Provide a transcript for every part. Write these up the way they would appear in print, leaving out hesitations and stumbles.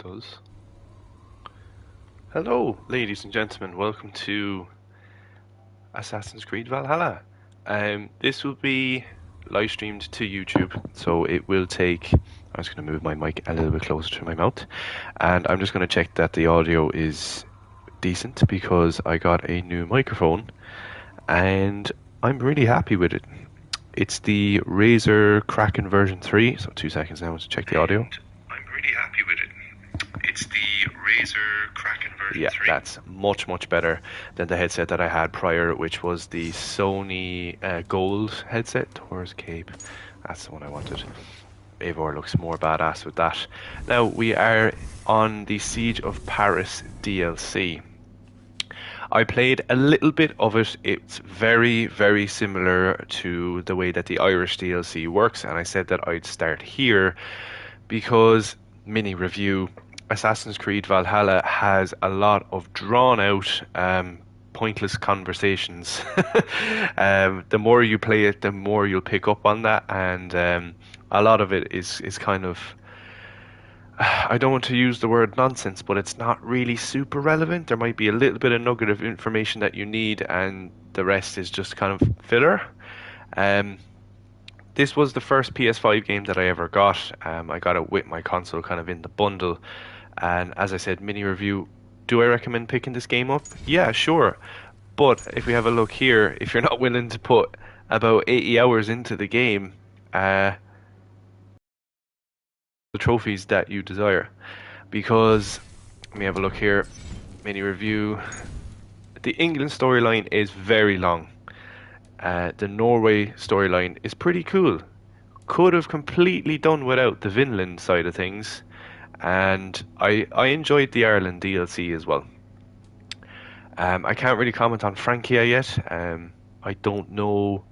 does. Hello, ladies and gentlemen. Welcome to Assassin's Creed Valhalla. This will be live streamed to YouTube, so it will take. I'm just going to move my mic a little bit closer to my mouth, and I'm just going to check that the audio is decent because I got a new microphone, and I'm really happy with it. It's the Razer Kraken version 3. So 2 seconds now to check the audio. I'm really happy with it. It's the Razer Kraken version 3. Yeah, that's much better than the headset that I had prior, which was the Sony Gold headset. Taurus Cape. That's the one I wanted. Eivor looks more badass with that. Now, we are on the Siege of Paris DLC. I played a little bit of it. It's very similar to the way that the Irish DLC works, and I said that I'd start here because, mini review, Assassin's Creed Valhalla has a lot of drawn out pointless conversations. The more you play it, the more you'll pick up on that, and a lot of it is kind of, I don't want to use the word nonsense, but it's not really super relevant. There might be a little bit of nugget of information that you need, and the rest is just kind of filler. This was the first PS5 game that I ever got. I got it with my console kind of in the bundle. And as I said, mini review, do I recommend picking this game up? Yeah, sure. But if we have a look here, if you're not willing to put about 80 hours into the game, the trophies that you desire. Because, let me have a look here, mini review. The England storyline is very long. The Norway storyline is pretty cool. Could have completely done without the Vinland side of things, and I enjoyed the Ireland DLC as well. I can't really comment on Francia yet. I don't know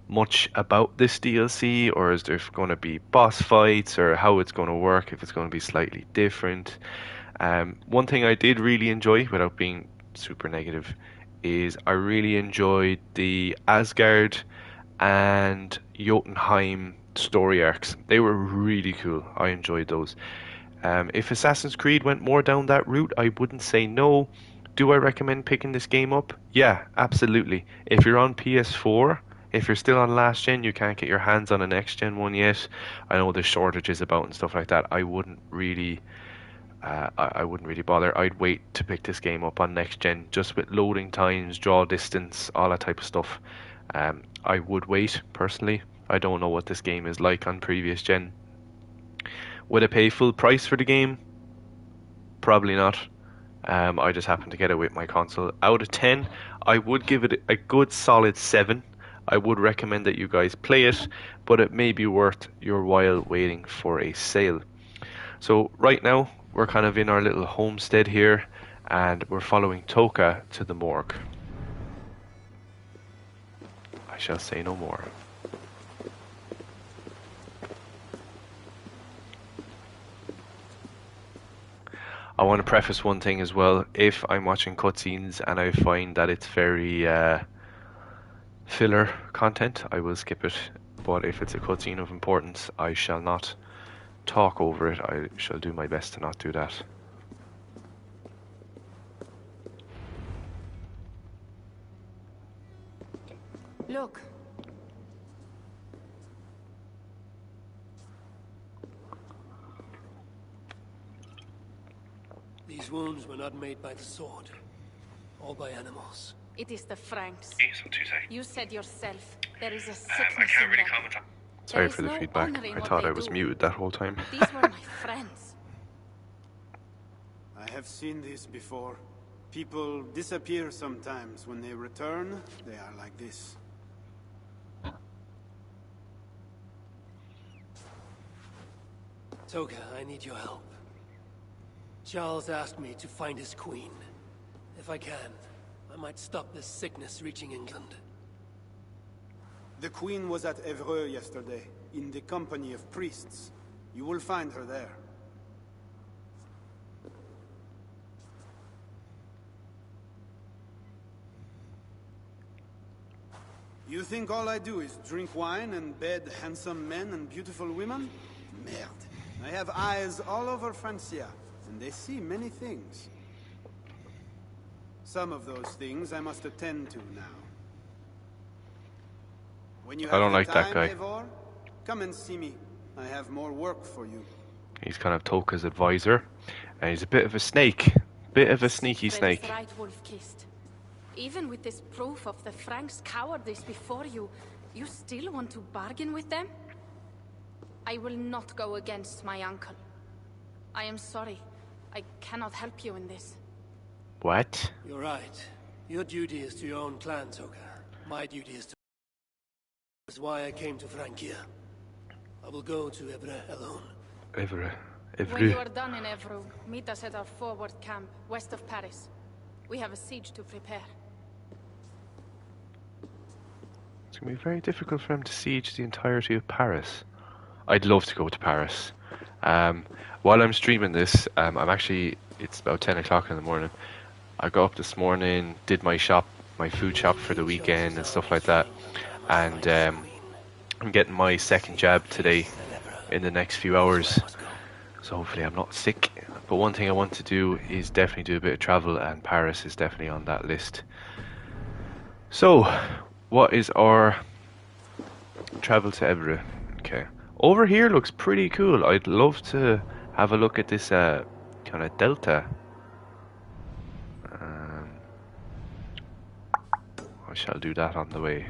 much about this DLC, or is there going to be boss fights, or how it's going to work, if it's going to be slightly different. One thing I did really enjoy, without being super negative, is I really enjoyed the Asgard and Jotunheim story arcs. They were really cool. I enjoyed those. If Assassin's Creed went more down that route, I wouldn't say no. Do I recommend picking this game up? Yeah, absolutely. If you're on PS4, if you're still on last gen, you can't get your hands on a next gen one yet. I know there's shortages about and stuff like that. I wouldn't really bother. I'd wait to pick this game up on next gen, just with loading times, draw distance, all that type of stuff. I would wait personally. I don't know what this game is like on previous gen. Would I pay full price for the game? Probably not. I just happened to get it with my console. Out of 10, I would give it a good solid 7. I would recommend that you guys play it, but it may be worth your while waiting for a sale. So right now, we're kind of in our little homestead here, and we're following Toka to the morgue. I shall say no more. I want to preface one thing as well. If I'm watching cutscenes and I find that it's very filler content, I will skip it. But if it's a cutscene of importance, I shall not talk over it. I shall do my best to not do that. Look. These wounds were not made by the sword, or by animals. It is the Franks. So 2 seconds. You said yourself, there is a sickness I can't in really them. comment on. Sorry for the feedback. I thought I was muted that whole time. These were my friends. I have seen this before. People disappear sometimes. When they return, they are like this. Toka, I need your help. Charles asked me to find his queen. If I can, I might stop this sickness reaching England. The queen was at Evreux yesterday, in the company of priests. You will find her there. You think all I do is drink wine and bed handsome men and beautiful women? Merde. I have eyes all over Francia. and they see many things. Some of those things I must attend to now. When you I have don't the like that time, guy. Eivor, come and see me. I have more work for you. He's kind of Toka's advisor, and he's a bit of a snake. Bit of a sneaky Siegfried is snake. right, Wolf-Kissed. Even with this proof of the Franks' cowardice before you, you still want to bargain with them? I will not go against my uncle. I am sorry. I cannot help you in this. What? You're right. Your duty is to your own clan, Toka. My duty is to... That's why I came to Francia. I will go to Ebre alone. When you are done in Evreux, meet us at our forward camp, west of Paris. We have a siege to prepare. It's going to be very difficult for him to siege the entirety of Paris. I'd love to go to Paris. While I'm streaming this, it's about 10 o'clock in the morning. I got up this morning, did my food shop for the weekend and stuff like that. And I'm getting my second jab today in the next few hours. So hopefully I'm not sick. But one thing I want to do is definitely do a bit of travel, and Paris is definitely on that list. So, what is our travel to Evreux? Okay. Over here looks pretty cool. I'd love to have a look at this kind of delta. I shall do that on the way.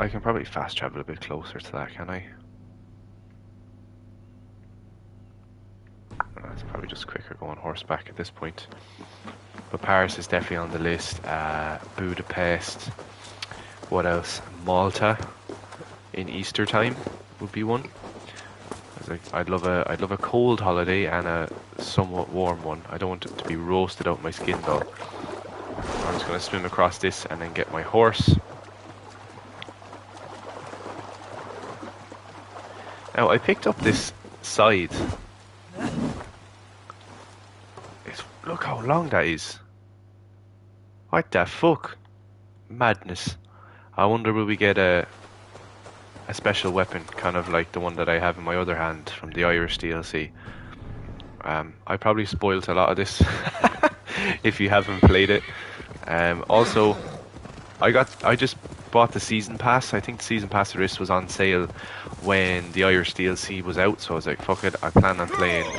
I can probably fast travel a bit closer to that, can I? It's probably just quicker going horseback at this point. But Paris is definitely on the list. Budapest. What else? Malta in Easter time would be one. I'd love a cold holiday and a somewhat warm one. I don't want it to be roasted out my skin though. I'm just going to swim across this and then get my horse. Now I picked up this scythe. Look how long that is. What the fuck? Madness. I wonder will we get a special weapon, kind of like the one that I have in my other hand from the Irish DLC. I probably spoiled a lot of this if you haven't played it. Also, I just bought the season pass. I think the season pass for this was on sale when the Irish DLC was out, so I was like, fuck it, I plan on playing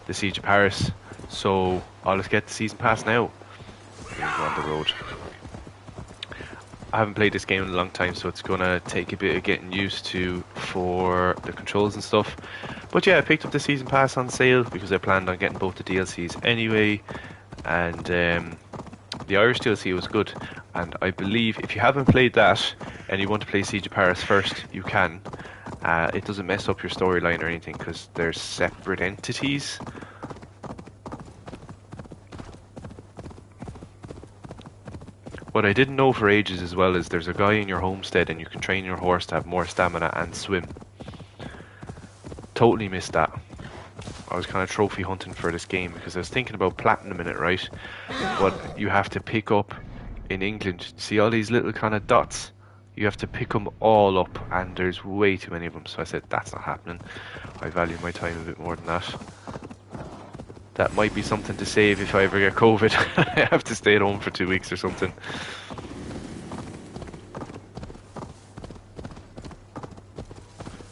the Siege of Paris. So I'll just get the season pass now. Go on the road. I haven't played this game in a long time, so it's gonna take a bit of getting used to for the controls and stuff. But yeah, I picked up the season pass on sale because I planned on getting both the DLCs anyway. And the Irish DLC was good. And I believe if you haven't played that and you want to play Siege of Paris first, you can. It doesn't mess up your storyline or anything because they're separate entities. What I didn't know for ages as well is there's a guy in your homestead and you can train your horse to have more stamina and swim. Totally missed that. I was kind of trophy hunting for this game because I was thinking about platinum in it, right? But you have to pick up in England, see all these little kind of dots? You have to pick them all up and there's way too many of them. So I said, that's not happening. I value my time a bit more than that. That might be something to save if I ever get COVID. I have to stay at home for 2 weeks or something.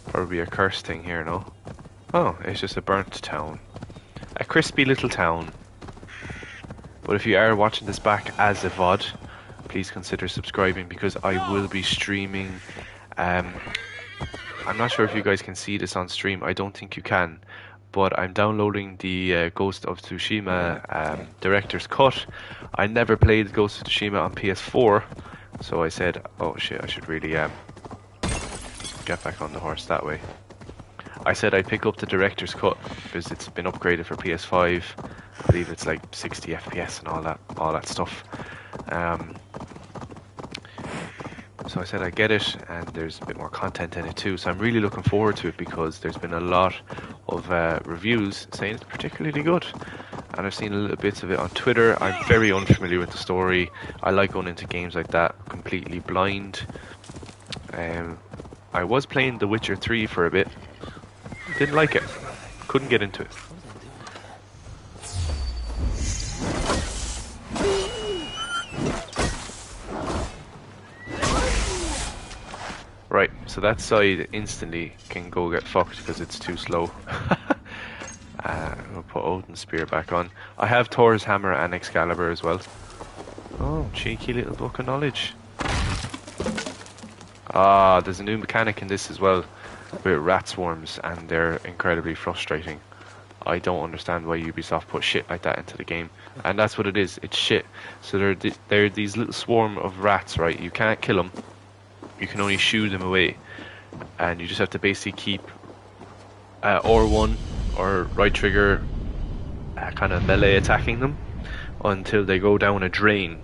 Probably a curse thing here, no? Oh, it's just a burnt town. A crispy little town. But if you are watching this back as a VOD, please consider subscribing because I will be streaming. I'm not sure if you guys can see this on stream. I don't think you can. But I'm downloading the Ghost of Tsushima Director's Cut. I never played Ghost of Tsushima on PS4, so I said, oh shit, I should really get back on the horse that way. I said I'd pick up the Director's Cut because it's been upgraded for PS5. I believe it's like 60 FPS and all that stuff. So I said I'd get it, and there's a bit more content in it too. So I'm really looking forward to it because there's been a lot of reviews saying it's particularly good. And I've seen a little bits of it on Twitter. I'm very unfamiliar with the story. I like going into games like that completely blind. I was playing The Witcher 3 for a bit. Didn't like it. Couldn't get into it. Right, so that side instantly can go get fucked because it's too slow. I'll put Odin's spear back on. I have Thor's hammer and Excalibur as well. Oh, cheeky little book of knowledge. Ah, there's a new mechanic in this as well with rat swarms, and they're incredibly frustrating. I don't understand why Ubisoft put shit like that into the game, and that's what it is. It's shit. So they're these little swarm of rats, right? You can't kill them. You can only shoo them away, and you just have to basically keep R1 or right trigger kind of melee attacking them until they go down a drain,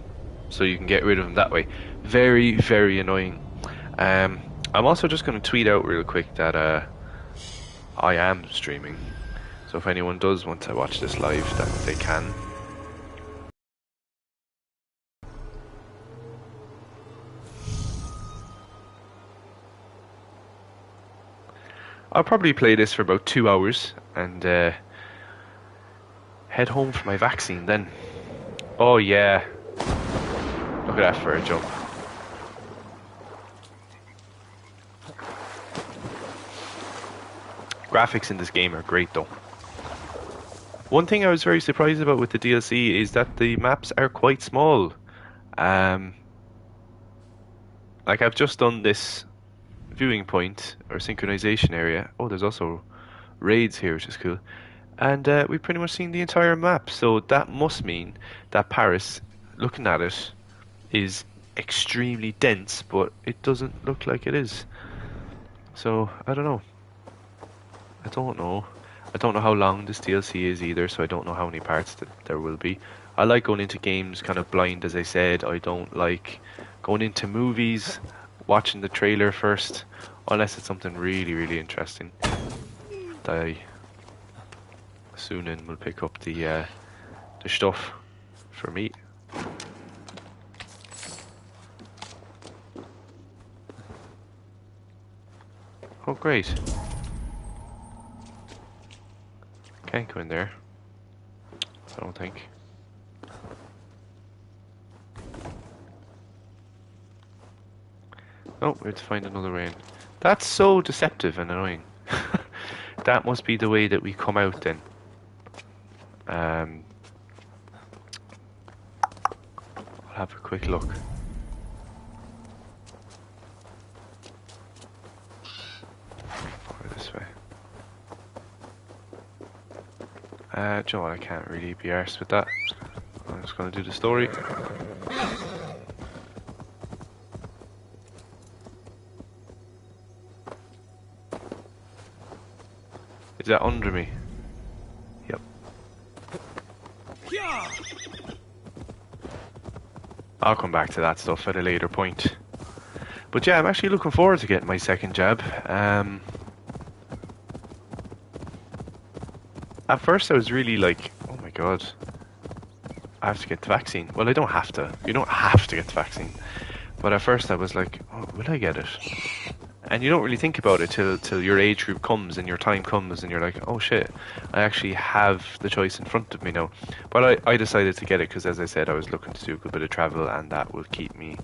so you can get rid of them that way. Very, very annoying. I'm also just going to tweet out real quick that I am streaming, so if anyone does want to watch this live, that they can. I'll probably play this for about 2 hours and head home for my vaccine then. Oh yeah, look at that for a jump. Graphics in this game are great though. One thing I was very surprised about with the DLC is that the maps are quite small. Like I've just done this viewing point or synchronization area. Oh, there's also raids here, which is cool. And we've pretty much seen the entire map, so that must mean that Paris, looking at it, is extremely dense, but it doesn't look like it is. So, I don't know. I don't know how long this DLC is either, so I don't know how many parts that there will be. I like going into games kind of blind, as I said. I don't like going into movies watching the trailer first, unless it's something really, really interesting. That I soon in will pick up the stuff for me. Oh great. Can't go in there, I don't think. Oh, we have to find another way in. That's so deceptive and annoying. That must be the way that we come out then. I'll have a quick look. Or this way. Do you know what, I can't really be arsed with that. I'm just going to do the story. Is that under me? Yep. I'll come back to that stuff at a later point. But yeah, I'm actually looking forward to getting my second jab. At first I was really like, oh my god, I have to get the vaccine. Well, I don't have to. You don't have to get the vaccine. But at first I was like, oh, will I get it? And you don't really think about it till your age group comes and your time comes and you're like, oh shit, I actually have the choice in front of me now. But I decided to get it because, as I said, I was looking to do a good bit of travel, and that will keep me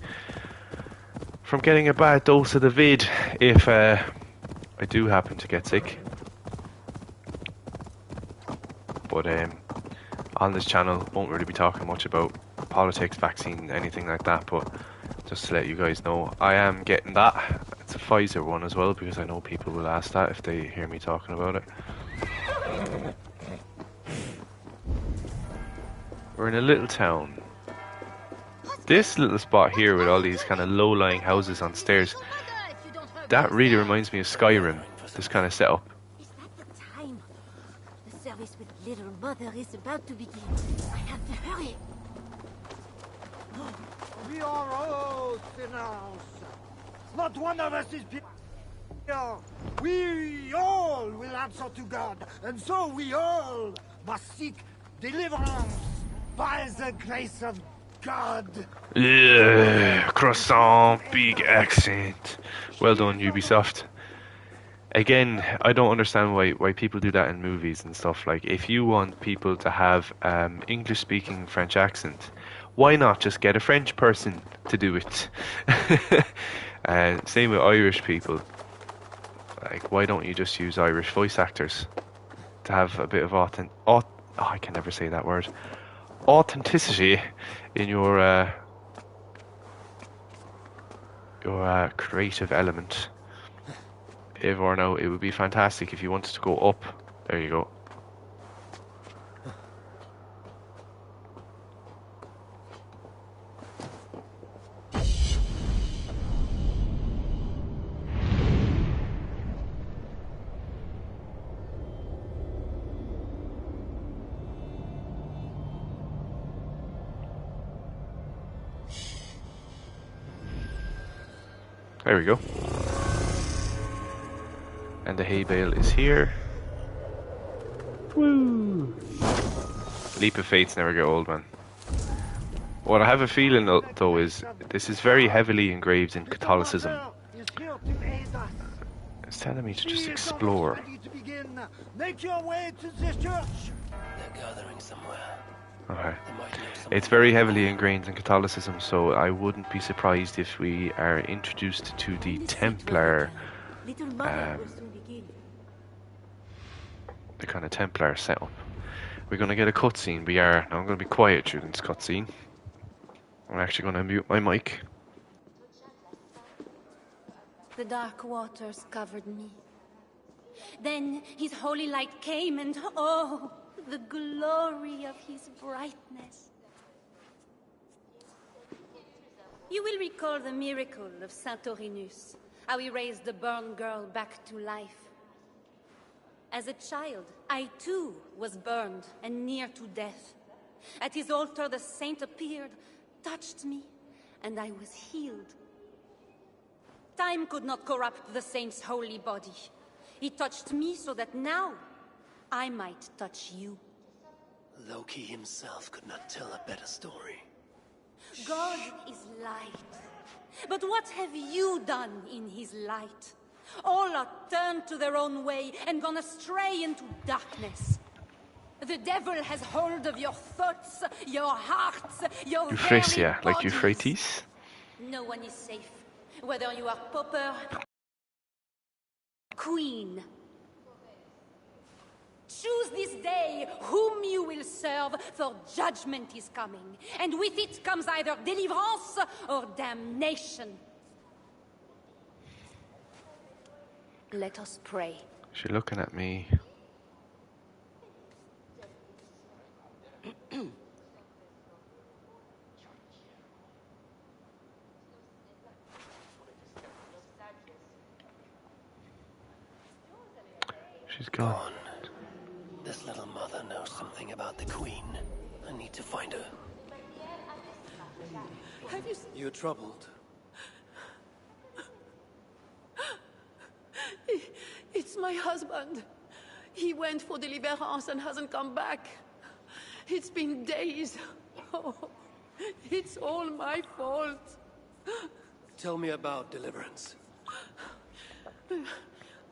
from getting a bad dose of the vid if I do happen to get sick. But on this channel, won't really be talking much about politics, vaccine, anything like that, but just to let you guys know, I am getting that. It's a Pfizer one as well, because I know people will ask that if they hear me talking about it. We're in a little town. This little spot here with all these kind of low-lying houses on stairs, that really reminds me of Skyrim, this kind of setup. Is that the time? The service with little mother is about to begin. I have to hurry. We are all sinners. Not one of us is pure. We all will answer to God, and so we all must seek deliverance by the grace of God. Yeah, croissant, big accent. Well done, Ubisoft. Again, I don't understand why people do that in movies and stuff. Like, if you want people to have English-speaking French accent, why not just get a French person to do it? And same with Irish people. Like, why don't you just use Irish voice actors to have a bit of I can never say that word. Authenticity in your creative element. If or no, it would be fantastic if you wanted to go up. There you go. There we go. And the hay bale is here. Woo! Leap of faiths never get old, man. What I have a feeling though is this is very heavily engraved in Catholicism. It's telling me to just explore. Make your way to this church. They're gathering somewhere. Okay. They might know something. It's very heavily ingrained in Catholicism, so I wouldn't be surprised if we are introduced to the Templar, Little mother will soon begin. the kind of Templar setup. We're going to get a cutscene. Now I'm going to be quiet during this cutscene. I'm actually going to mute my mic. The dark waters covered me. Then his holy light came, and oh, the glory of his brightness. You will recall the miracle of Saint Orinus, how he raised the burned girl back to life. As a child, I too was burned and near to death. At his altar, the saint appeared, touched me, and I was healed. Time could not corrupt the saint's holy body. He touched me so that now I might touch you. Loki himself could not tell a better story. God is light. But what have you done in his light? All are turned to their own way and gone astray into darkness. The devil has hold of your thoughts, your hearts, your Euphrasia, very like bodies. Euphrates. No one is safe, whether you are pauper, queen. Choose this day whom you will serve, for judgment is coming, and with it comes either deliverance or damnation. Let us pray. She's looking at me. She's gone. This little mother knows something about the Queen. I need to find her. Have you... You're troubled. It's my husband. He went for deliverance and hasn't come back. It's been days. Oh, it's all my fault. Tell me about deliverance.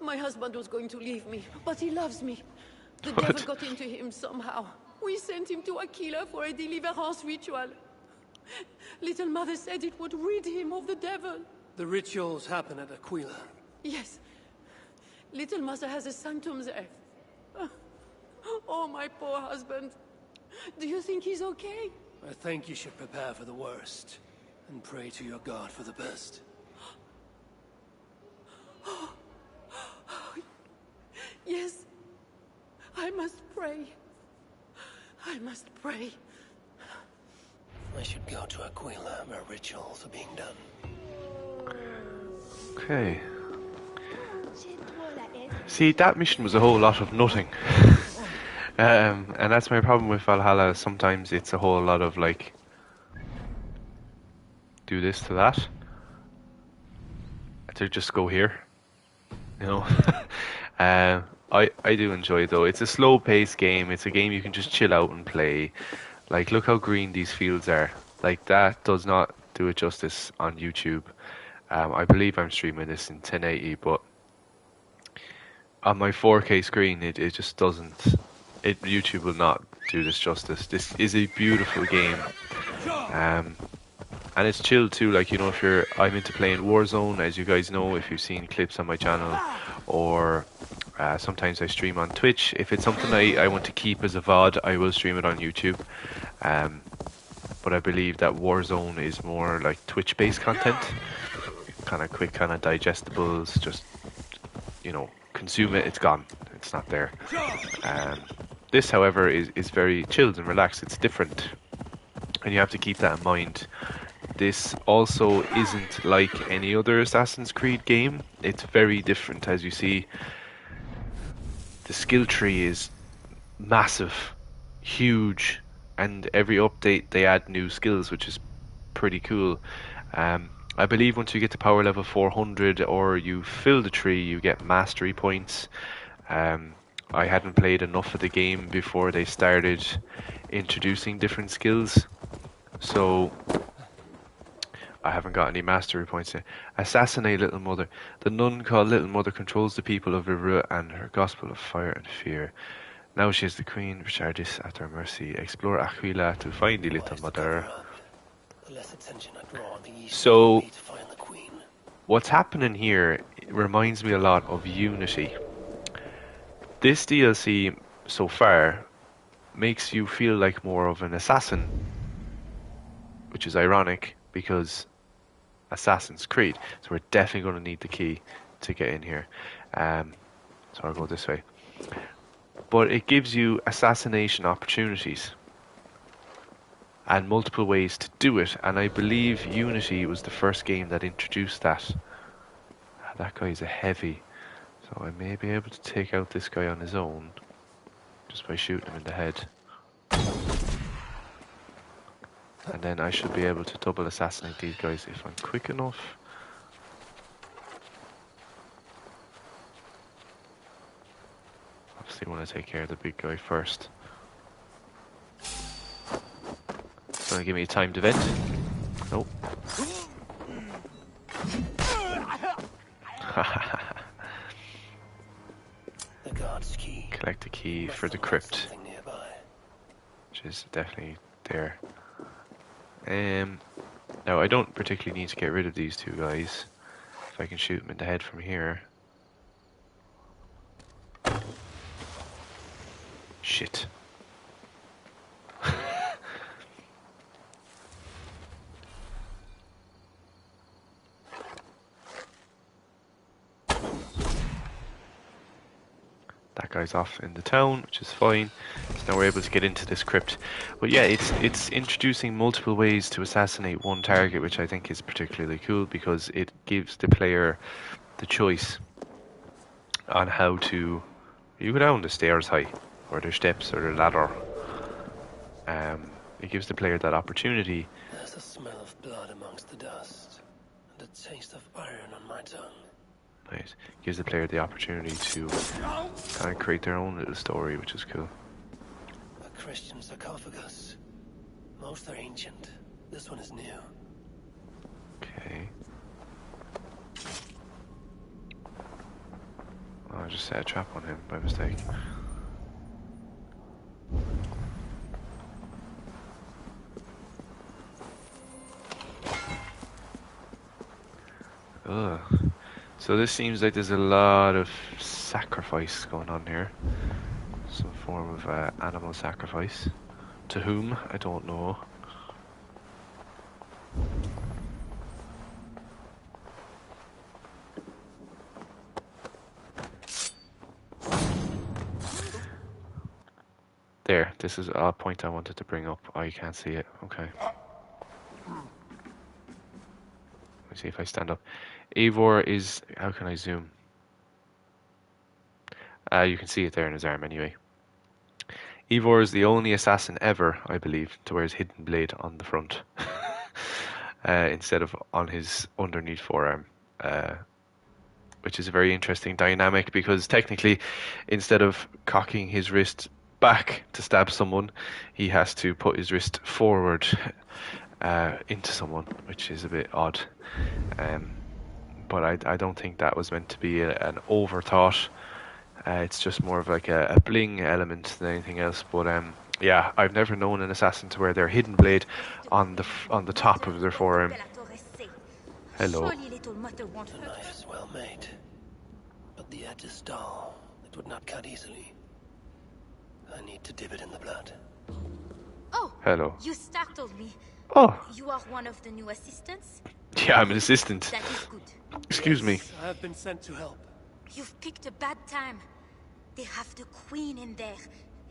My husband was going to leave me, but he loves me. The What? devil got into him somehow. We sent him to Aquila for a deliverance ritual. Little Mother said it would rid him of the devil. The rituals happen at Aquila. Yes. Little Mother has a sanctum there. Oh, my poor husband. Do you think he's okay? I think you should prepare for the worst and pray to your God for the best. Yes. I must pray. I must pray. I should go to Aquila where rituals are being done. Okay. See, that mission was a whole lot of nothing. And that's my problem with Valhalla. Sometimes it's a whole lot of, like, do this to that. To just go here. You know? I do enjoy it, though. It's a slow-paced game. It's a game you can just chill out and play. Like, look how green these fields are. Like, that does not do it justice on YouTube. I believe I'm streaming this in 1080, but on my 4K screen, it just doesn't. YouTube will not do this justice. This is a beautiful game, and it's chill too. Like, if I'm into playing Warzone, as you guys know, if you've seen clips on my channel, or sometimes I stream on Twitch. If it's something I want to keep as a VOD, I will stream it on YouTube. Um, but I believe that Warzone is more like Twitch-based content, kind of quick, kind of digestibles. Just consume it. It's gone. It's not there. This, however, is very chilled and relaxed. It's different, and you have to keep that in mind. This also isn't like any other Assassin's Creed game. It's very different, as you see. The skill tree is massive, huge, and every update they add new skills, which is pretty cool. I believe once you get to power level 400 or you fill the tree, you get mastery points. I hadn't played enough of the game before they started introducing different skills, so I haven't got any mastery points yet. Assassinate Little Mother. The nun called Little Mother controls the people of Rivera and her gospel of fire and fear. Now she is the queen, Richardis at her mercy. Explore Aquila to find the Little Mother. So, what's happening here reminds me a lot of Unity. This DLC, so far, makes you feel like more of an assassin, which is ironic because Assassin's Creed. So we're definitely going to need the key to get in here. So I'll go this way. But it gives you assassination opportunities and multiple ways to do it. And I believe Unity was the first game that introduced that. That guy's a heavy. So I may be able to take out this guy on his own just by shooting him in the head. And then I should be able to double assassinate these guys if I'm quick enough. Obviously want to take care of the big guy first. Gonna give me time to vent. Nope. The guard's key. Collect the key for the crypt, which is definitely there. Now I don't particularly need to get rid of these two guys. If I can shoot them in the head from here. Shit. That guy's off in the town, which is fine. So now we're able to get into this crypt. But yeah, it's introducing multiple ways to assassinate one target, which I think is particularly cool because it gives the player the choice on how to. You go down the stairs high, or the steps, or the ladder. It gives the player that opportunity. There's a smell of blood amongst the dust, and a taste of iron on my tongue. Right. Gives the player the opportunity to kind of create their own little story, which is cool. A Christian sarcophagus. Most are ancient. This one is new. Okay. Oh, I just set a trap on him by mistake. Ugh. So this seems like there's a lot of sacrifice going on here. Some form of animal sacrifice. To whom? I don't know. There, this is a point I wanted to bring up. Oh, you can't see it. Okay. Let me see if I stand up. Eivor is... How can I zoom? You can see it there in his arm anyway. Eivor is the only assassin ever, I believe, to wear his hidden blade on the front. Instead of on his underneath forearm. Which is a very interesting dynamic because technically, instead of cocking his wrist back to stab someone, he has to put his wrist forward into someone, which is a bit odd. But I don't think that was meant to be an overthought It's just more of like a bling element than anything else. But yeah, I've never known an assassin to wear their hidden blade on the top of their forearm. Hello. Surely little mother won't The hurt knife her. is well made, but the edge is dull. It would not cut easily. I need to dip it in the blood. Oh, Hello. you startled me. Oh, You are one of the new assistants? yeah, I'm an assistant. That is good. Excuse me. I have been sent to help. You've picked a bad time. They have the queen in there.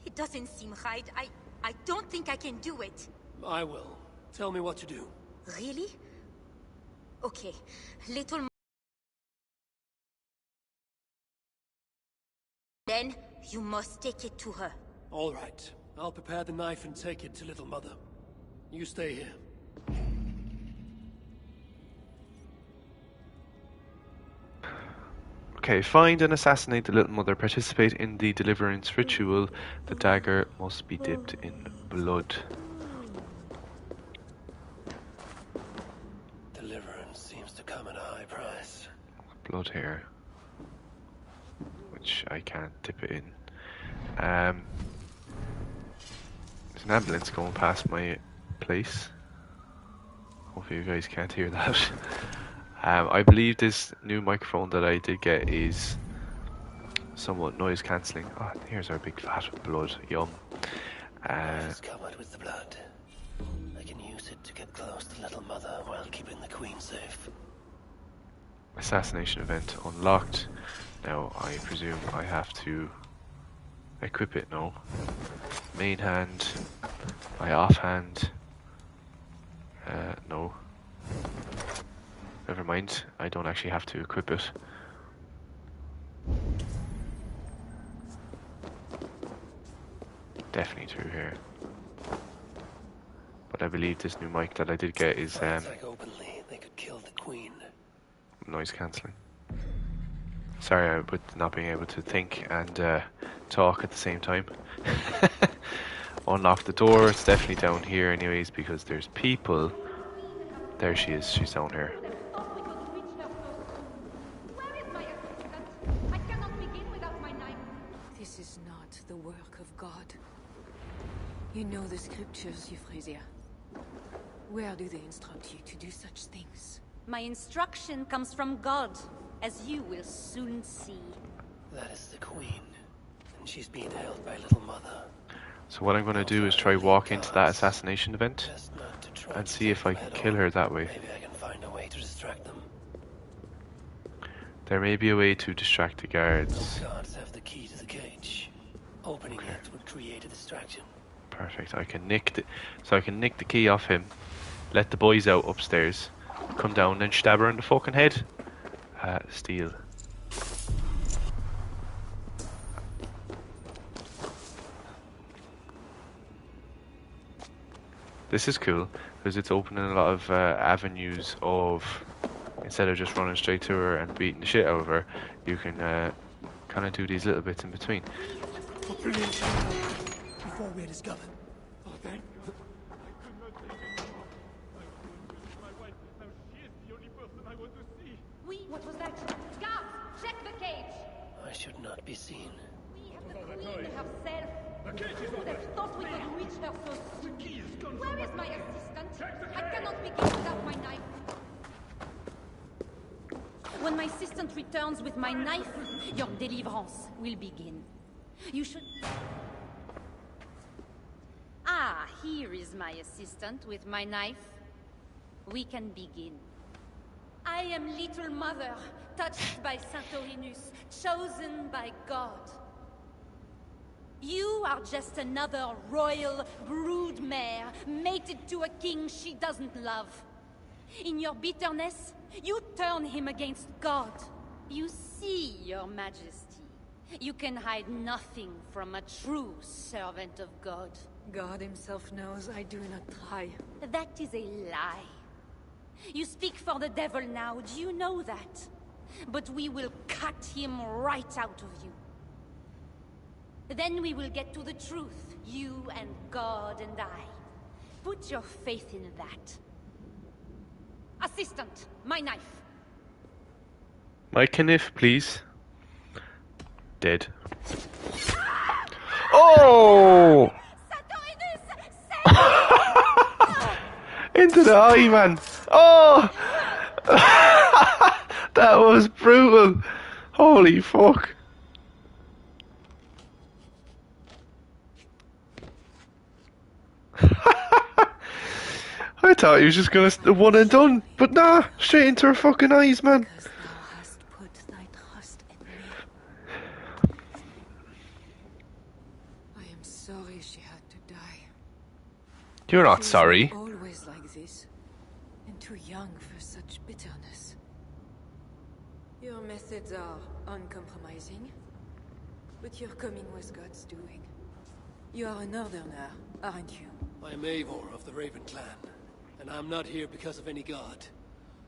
It doesn't seem right. I don't think I can do it. I will. Tell me what to do. Really? Okay. Little... Then, you must take it to her. All right. I'll prepare the knife and take it to Little Mother. You stay here. Okay, find and assassinate the Little Mother. Participate in the deliverance ritual. The dagger must be dipped in blood. Deliverance seems to come at a high price. Blood here. Which I can't dip it in. There's an ambulance going past my place. Hopefully you guys can't hear that. I believe this new microphone that I did get is somewhat noise cancelling. Oh, here's our big vat of blood. Yum. It's covered with the blood. I can use it to get close to Little Mother while keeping the Queen safe. Assassination event unlocked. Now I presume I have to equip it. No. Main hand. My offhand. No. Never mind. I don't actually have to equip it. Definitely through here. But I believe this new mic that I did get is Attack openly, they could kill the Queen. noise cancelling. Sorry with not being able to think and talk at the same time. Unlock the door. It's definitely down here anyways because there's people. There she is. She's down here. Where is my assistant? I cannot begin without my knife. This is not the work of God. You know the scriptures, Euphrasia. Where do they instruct you to do such things? My instruction comes from God, as you will soon see. That is the Queen. And she's being held by Little Mother. So what I'm going to do is try walk into that assassination event Best not to try and to see if I take can them kill head her on. that way. Maybe I can find a way to distract them. There may be a way to distract the guards. Those guards have the key to the cage. Opening it would create a distraction. Perfect. I can nick the key off him, let the boys out upstairs, come down and stab her in the fucking head. Steal. This is cool because it's opening a lot of avenues of, instead of just running straight to her and beating the shit out of her, you can kind of do these little bits in between. What brilliant before we're discovered. Oh, thank God. Oui, what was that? Guards, check the cage. I should not be seen. We have the queen herself. The cage is open. I thought we could reach her so soon. The key is gone. Where is my assistant? I cannot begin without my knife. When my assistant returns with my knife, your deliverance will begin. You should... Ah, here is my assistant with my knife. We can begin. I am Little Mother, touched by Santorinus, chosen by God. You are just another royal broodmare, mated to a king she doesn't love. In your bitterness, you turn him against God. You see, Your Majesty, you can hide nothing from a true servant of God. God himself knows I do not try. That is a lie. You speak for the devil now, do you know that? But we will cut him right out of you. Then we will get to the truth, you and God and I. Put your faith in that. Assistant, my knife. My knife, please. Dead. Oh! Into the eye, man. Oh! That was brutal. Holy fuck. I thought he was just gonna one and done, but nah, straight into her fucking eyes, man. Because thou hast put thy trust in me. I am sorry she had to die. You're not She was sorry. not always like this, and too young for such bitterness. Your methods are uncompromising, but your coming was God's doing. You are a northerner, aren't you? I am Eivor of the Raven clan, and I'm not here because of any god.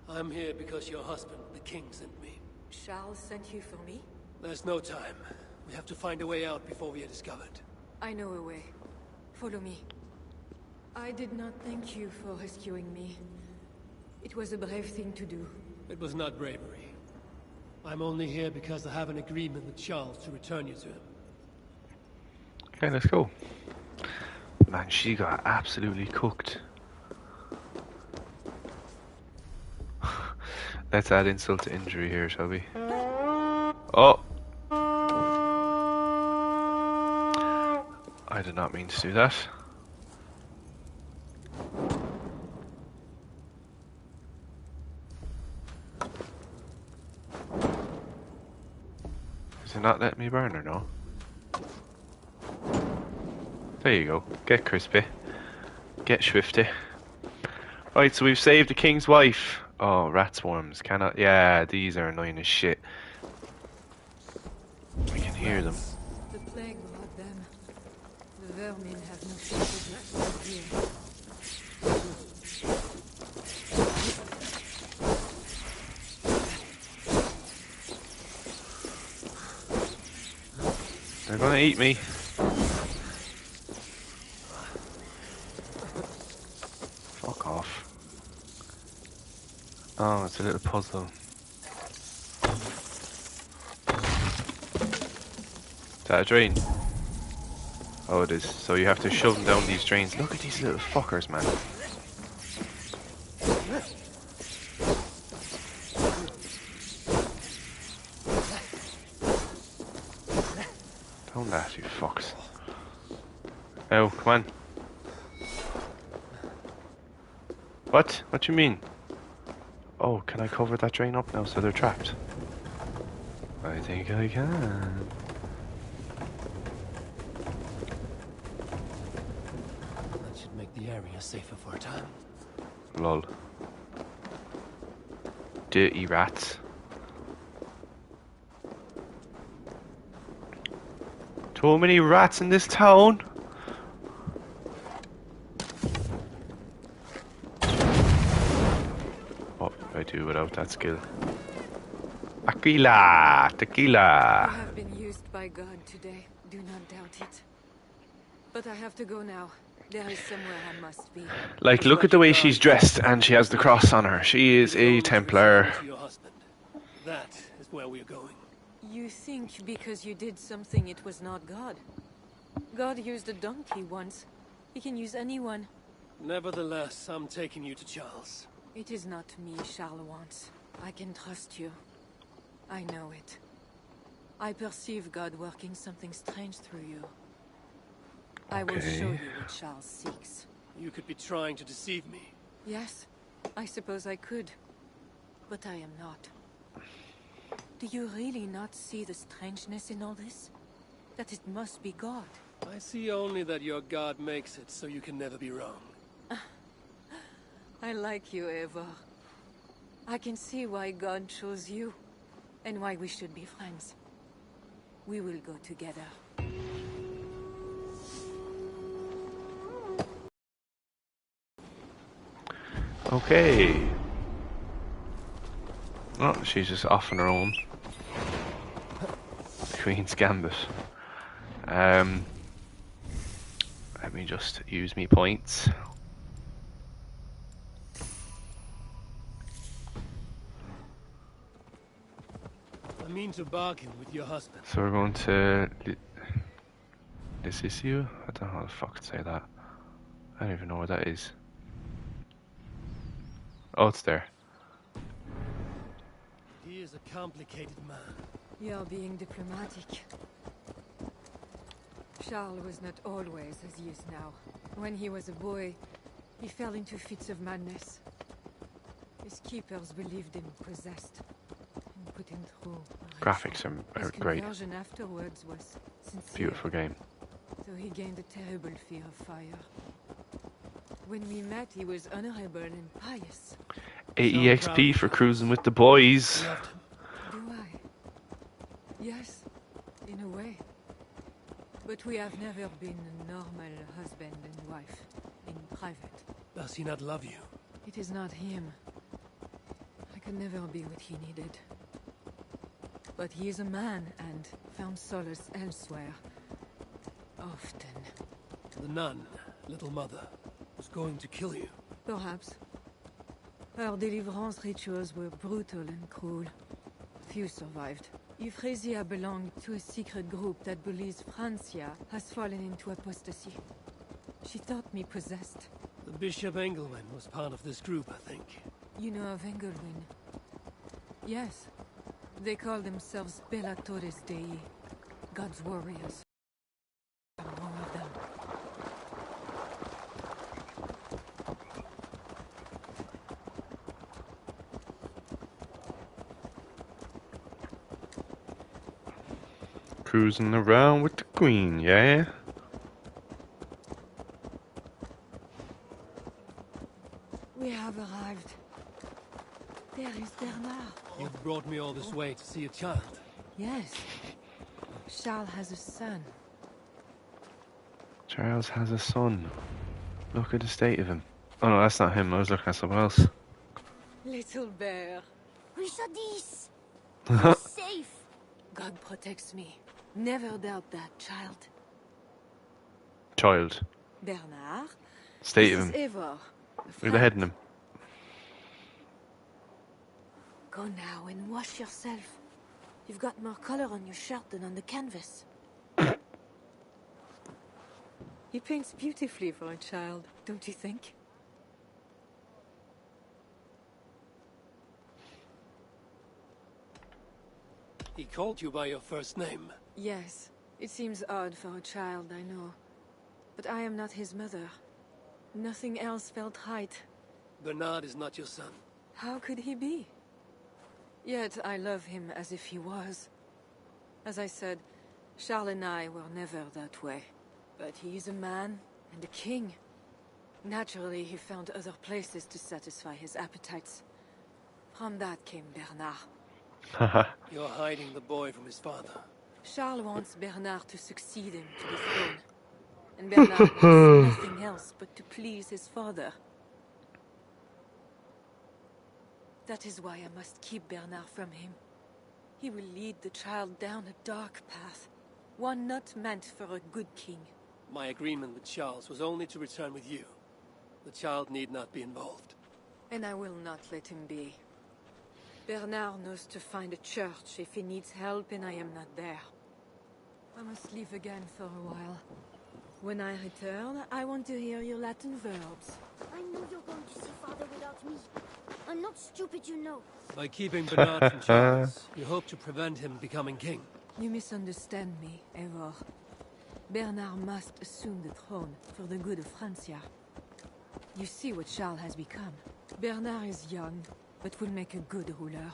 I'm here because your husband, the king, sent me. Charles sent you for me? There's no time. We have to find a way out before we are discovered. I know a way. Follow me. I did not thank you for rescuing me. It was a brave thing to do. It was not bravery. I'm only here because I have an agreement with Charles to return you to him. Okay, let's go. Man, she got absolutely cooked. Let's add insult to injury here, shall we? Oh! I did not mean to do that. Is it not letting me burn or no? There you go. Get crispy. Get swifty. Right, so we've saved the king's wife. Oh, rat swarms. Cannot. Yeah, these are annoying as shit. I can hear them. The plague brought them. The vermin have no shortage here. They're gonna eat me. Fuck off. Oh, it's a little puzzle. Is that a drain? Oh, it is. So you have to shove them down these drains. Look at these little fuckers, man. Down that, you fucks. Oh, come on. What? What do you mean? Oh, can I cover that drain up now so they're trapped? I think I can. That should make the area safer for a time. Lol. Dirty rats. Too many rats in this town. What would I do without that skill? Aquila! You Tequila! have been used by God today. Do not doubt it. But I have to go now. There is somewhere I must be. Like, look at the way she's dressed and she has the cross on her. She is a Templar. To your husband. That is where we are going. You think because you did something it was not God? God used a donkey once. He can use anyone. Nevertheless, I'm taking you to Charles. It is not me Charles wants. I can trust you. I know it. I perceive God working something strange through you. I will show you what Charles seeks. You could be trying to deceive me. Yes, I suppose I could. But I am not. Do you really not see the strangeness in all this? That it must be God. I see only that your God makes it so you can never be wrong. I like you, Eivor. I can see why God chose you, and why we should be friends. We will go together. Okay. Oh, she's just off on her own. Queen's Gambit. Let me just use me points. mean to bargain with your husband? So we're going to Lisiu? I don't know how the fuck to say that. I don't even know what that is. Oh, it's there. He is a complicated man. You're being diplomatic. Charles was not always as he is now. When he was a boy, he fell into fits of madness. His keepers believed him possessed and put him through a Graphics ritual. are His great. conversion afterwards was sincere. Beautiful game. So he gained a terrible fear of fire. When we met, he was honorable and pious. 80 XP for cruising with the boys. Loved him. Do I? Yes, in a way. But we have never been a normal husband and wife, in private. Does he not love you? It is not him. I could never be what he needed. But he is a man and found solace elsewhere. Often. The nun, little mother, was going to kill you. Perhaps. Her deliverance rituals were brutal and cruel. Few survived. Euphrasia belonged to a secret group that believes Francia has fallen into apostasy. She thought me possessed. The Bishop Engelwin was part of this group, I think. You know of Engelwin? Yes. They call themselves Bellatores Dei, God's warriors. I'm one of them. Cruising around with the Queen, yeah? We have arrived. There is Bernard. You brought me all this way to see a child. Yes. Charles has a son. Charles has a son. Look at the state of him. Oh no, that's not him. I was looking at someone else. Little bear. Richardis! You're safe! God protects me. Never doubt that, child. Child. Bernard. State This of is him. Eivor, Look at the head in him. Go now and wash yourself. You've got more color on your shirt than on the canvas. He paints beautifully for a child, don't you think? He called you by your first name. Yes. It seems odd for a child, I know. But I am not his mother. Nothing else felt right. Bernard is not your son. How could he be? Yet I love him as if he was. As I said, Charles and I were never that way. But he is a man and a king. Naturally, he found other places to satisfy his appetites. From that came Bernard. Haha. You're hiding the boy from his father. Charles wants Bernard to succeed him to the throne. And Bernard wants nothing else but to please his father. That is why I must keep Bernard from him. He will lead the child down a dark path, one not meant for a good king. My agreement with Charles was only to return with you. The child need not be involved. And I will not let him be. Bernard knows to find a church if he needs help and I am not there. I must leave again for a while. When I return, I want to hear your Latin verbs. I know you're going to see father without me. I'm not stupid, you know. By keeping Bernard from Charles, you hope to prevent him becoming king. You misunderstand me, Eivor. Bernard must assume the throne for the good of Francia. You see what Charles has become. Bernard is young, but will make a good ruler.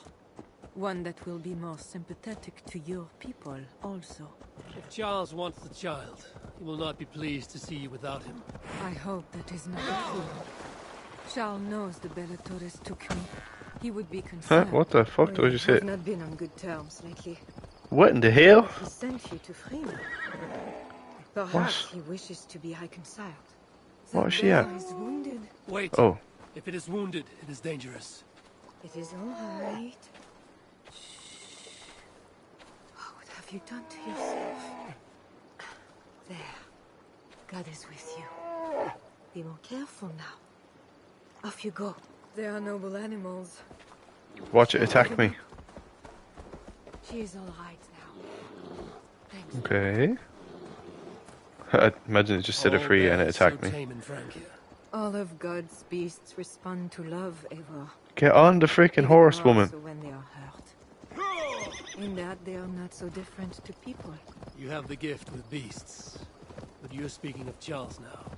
One that will be more sympathetic to your people, also. If Charles wants the child, he will not be pleased to see you without him. I hope that is not true. Charles knows the Bellatores took me. He would be Huh? concerned. What the fuck did I just We have hit? not been on good terms lately. What in the hell? He sent you to free me. Perhaps he wishes to be reconciled. What is she at? Is wounded. Wait. Oh. If it is wounded, it is dangerous. It is all right. Shh. What have you done to yourself? There. God is with you. Be more careful now. Off you go. They are noble animals. Watch it attack me. She is all right now. Thanks. Okay. I imagine it just set her All free and it bears attacked so me. tame in Francia. All of God's beasts respond to love, Eivor. Get on the freaking Even horse, more woman. so when they are hurt. In that they are not so different to people. You have the gift with beasts. But you're speaking of Charles now.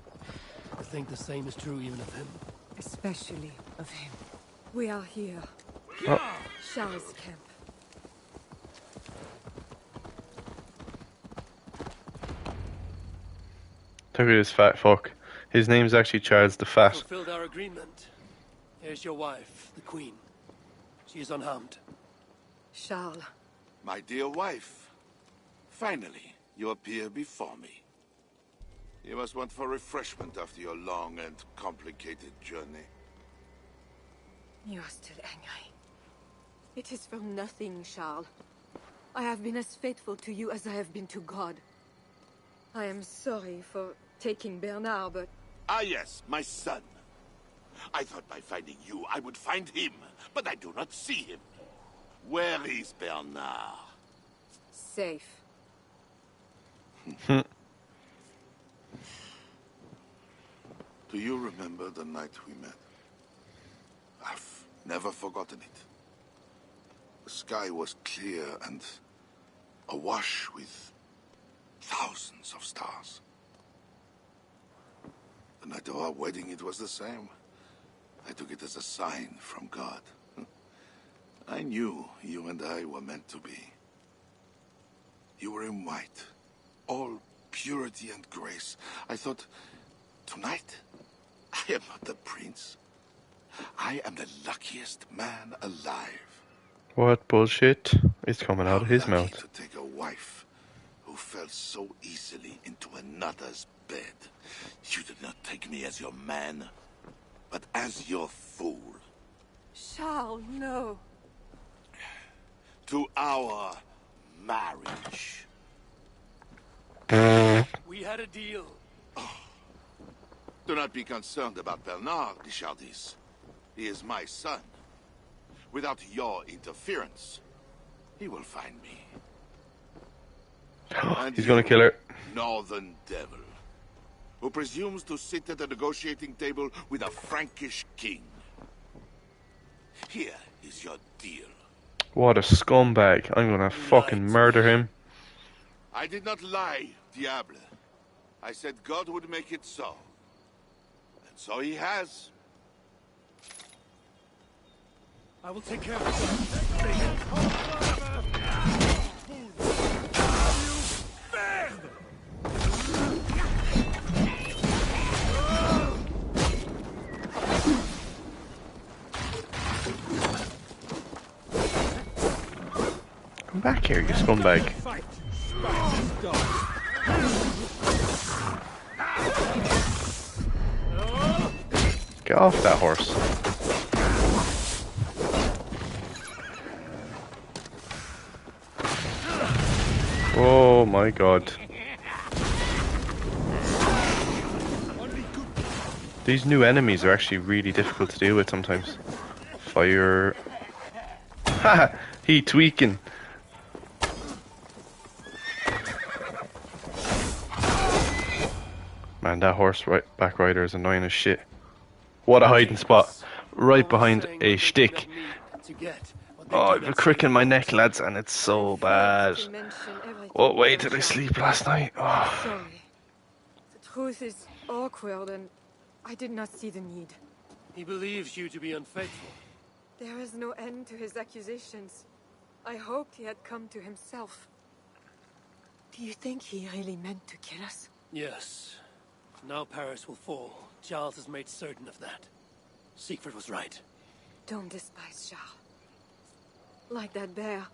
I think the same is true even of him. Especially of him. We are here. Oh. Charles' camp. Look at this fat fuck. His name's actually Charles the Fat. Fulfilled our agreement. Here's your wife, the Queen. She is unharmed. Charles. My dear wife, finally you appear before me. You must want for refreshment after your long and complicated journey. You are still angry. It is for nothing, Charles. I have been as faithful to you as I have been to God. I am sorry for taking Bernard, but... Ah yes, my son. I thought by finding you I would find him, but I do not see him. Where is Bernard? Safe. Do you remember the night we met? I've never forgotten it. The sky was clear and awash with thousands of stars. The night of our wedding, it was the same. I took it as a sign from God. I knew you and I were meant to be. You were in white, all purity and grace. I thought, tonight, I am not the prince. I am the luckiest man alive. What bullshit is coming out of his How lucky mouth? to take a wife who fell so easily into another's bed. You did not take me as your man, but as your fool. Charles, no. To our marriage. We had a deal. Do not be concerned about Bernard, Richardis. He is my son. Without your interference, he will find me. And He's gonna you, kill her. Northern devil, who presumes to sit at a negotiating table with a Frankish king. Here is your deal. What a scumbag. I'm gonna fucking murder him. I did not lie, Diable. I said God would make it so. And so he has. I will take care of it. Come back here, you scumbag. Get off that horse. Oh my god. These new enemies are actually really difficult to deal with sometimes. Fire. Haha! He tweaking. Man, that horse back rider is annoying as shit. What a hiding spot. Right behind a stick. Oh, I've a crick in my neck, lads, and it's so bad. What way did I sleep last night? Oh. Sorry. The truth is awkward and I did not see the need. He believes you to be unfaithful. There is no end to his accusations. I hoped he had come to himself. Do you think he really meant to kill us? Yes. Now Paris will fall. Charles has made certain of that. Siegfried was right. Don't despise Charles. Like that bear,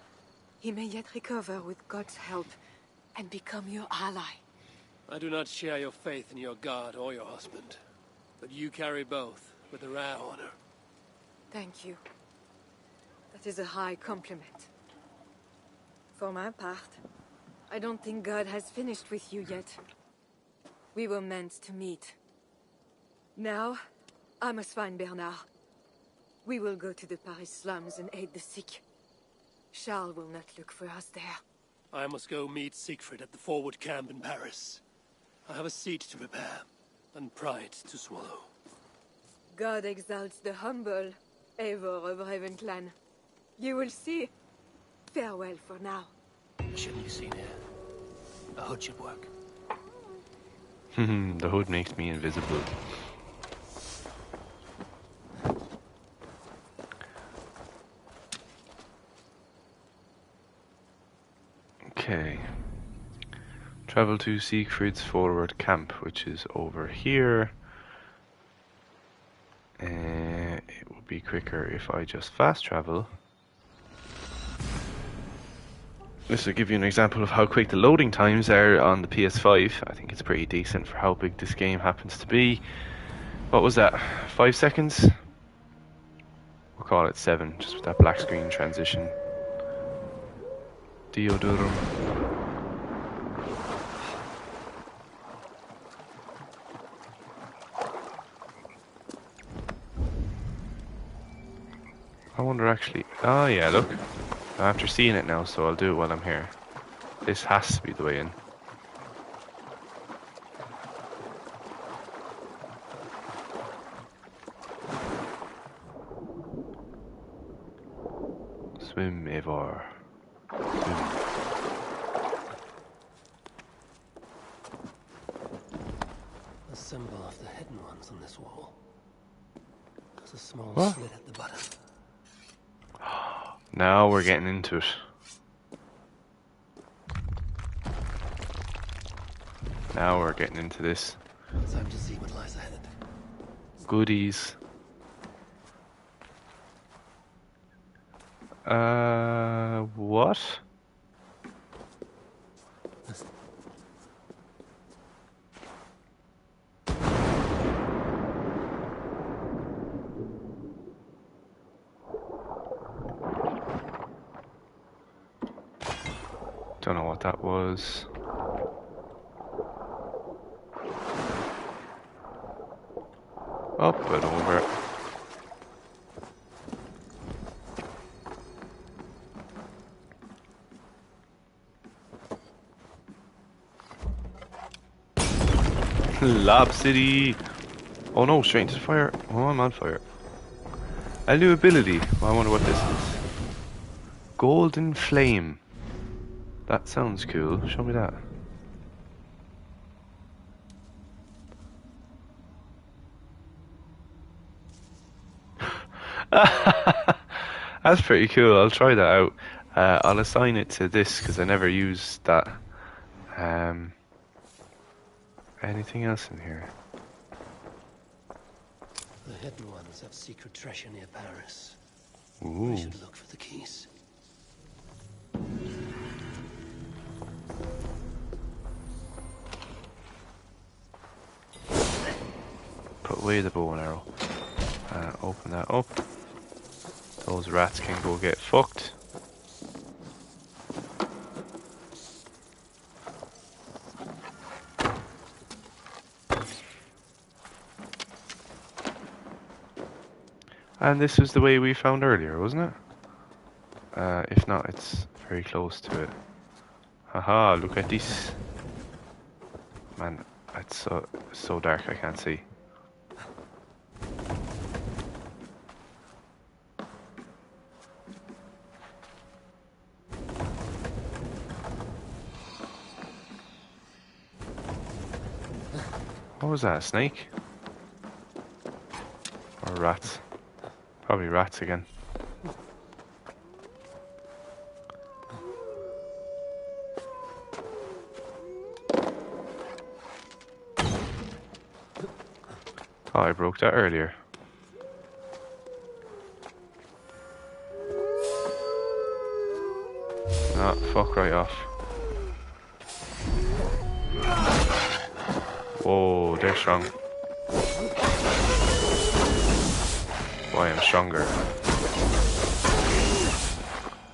he may yet recover with God's help and become your ally. I do not share your faith in your God or your husband. But you carry both with a rare honor. Thank you. That is a high compliment. For my part, I don't think God has finished with you yet. We were meant to meet. Now, I must find Bernard. We will go to the Paris slums and aid the sick. Charles will not look for us there. I must go meet Siegfried at the forward camp in Paris. I have a seat to prepare, and pride to swallow. God exalts the humble, ever of Ravenclan. You will see. Farewell for now. You shouldn't be seen here. A hood should work. The hood makes me invisible. Okay. Travel to Siegfried's forward camp, which is over here. It would be quicker if I just fast travel. This will give you an example of how quick the loading times are on the PS5. I think it's pretty decent for how big this game happens to be. What was that? 5 seconds? We'll call it 7, just with that black screen transition. Deodorum. I wonder actually. Oh yeah, look. After seeing it now, so I'll do it while I'm here. This has to be the way in. Swim, Eivor. Swim. A symbol of the hidden ones on this wall. There's a small What? slit at the bottom. Now we're getting into it. Now we're getting into this. Time to see what lies ahead. Goodies. What? Don't know what that was. Up and over. Lob City. Oh no, straight into the fire. Oh, I'm on fire. A new ability. Well, I wonder what this is. Golden Flame. That sounds cool. Show me that. That's pretty cool. I'll try that out. I'll assign it to this because I never used that. Anything else in here? The hidden ones have secret treasure near Paris. Ooh. We should look for the keys. Put away the bow and arrow. Open that up. Those rats can go get fucked. And this was the way we found earlier, wasn't it? If not, it's very close to it. Haha, look at this. Man, it's so dark I can't see. What was that, a snake? Or rats? Probably rats again. Oh, I broke that earlier. Ah, fuck right off. Whoa, they're strong. Boy, I'm stronger.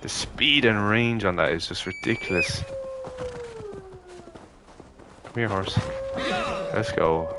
The speed and range on that is just ridiculous. Come here, horse. Let's go.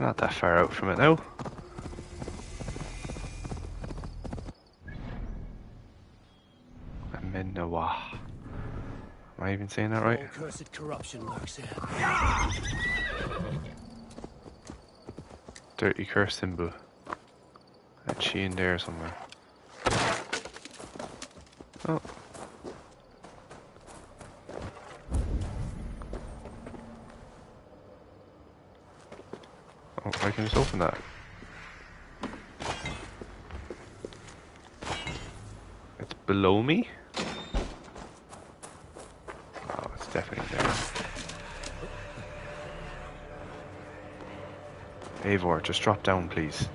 not that far out from it now. Amenawah. Am I even saying that right? All cursed corruption lurks here. Dirty curse symbol. That she in there somewhere. Oh. Oh, I can just open that. It's below me? Oh, it's definitely there. Eivor, just drop down, please.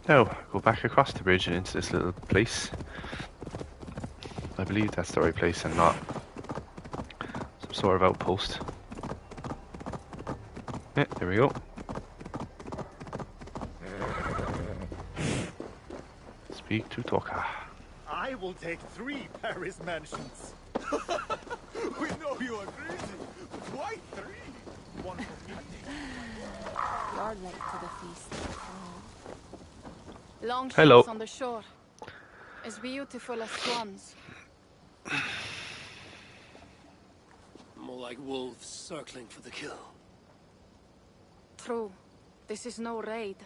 Now, go back across the bridge and into this little place. I believe that's the right place and not some sort of outpost. Yeah, there we go. Speak to Toka. I will take 3 Paris mansions. We know you are crazy, but why 3? One for me. You're late to the feast. Long Hello. ships on the shore. As beautiful as swans. More like wolves circling for the kill. True. This is no raid.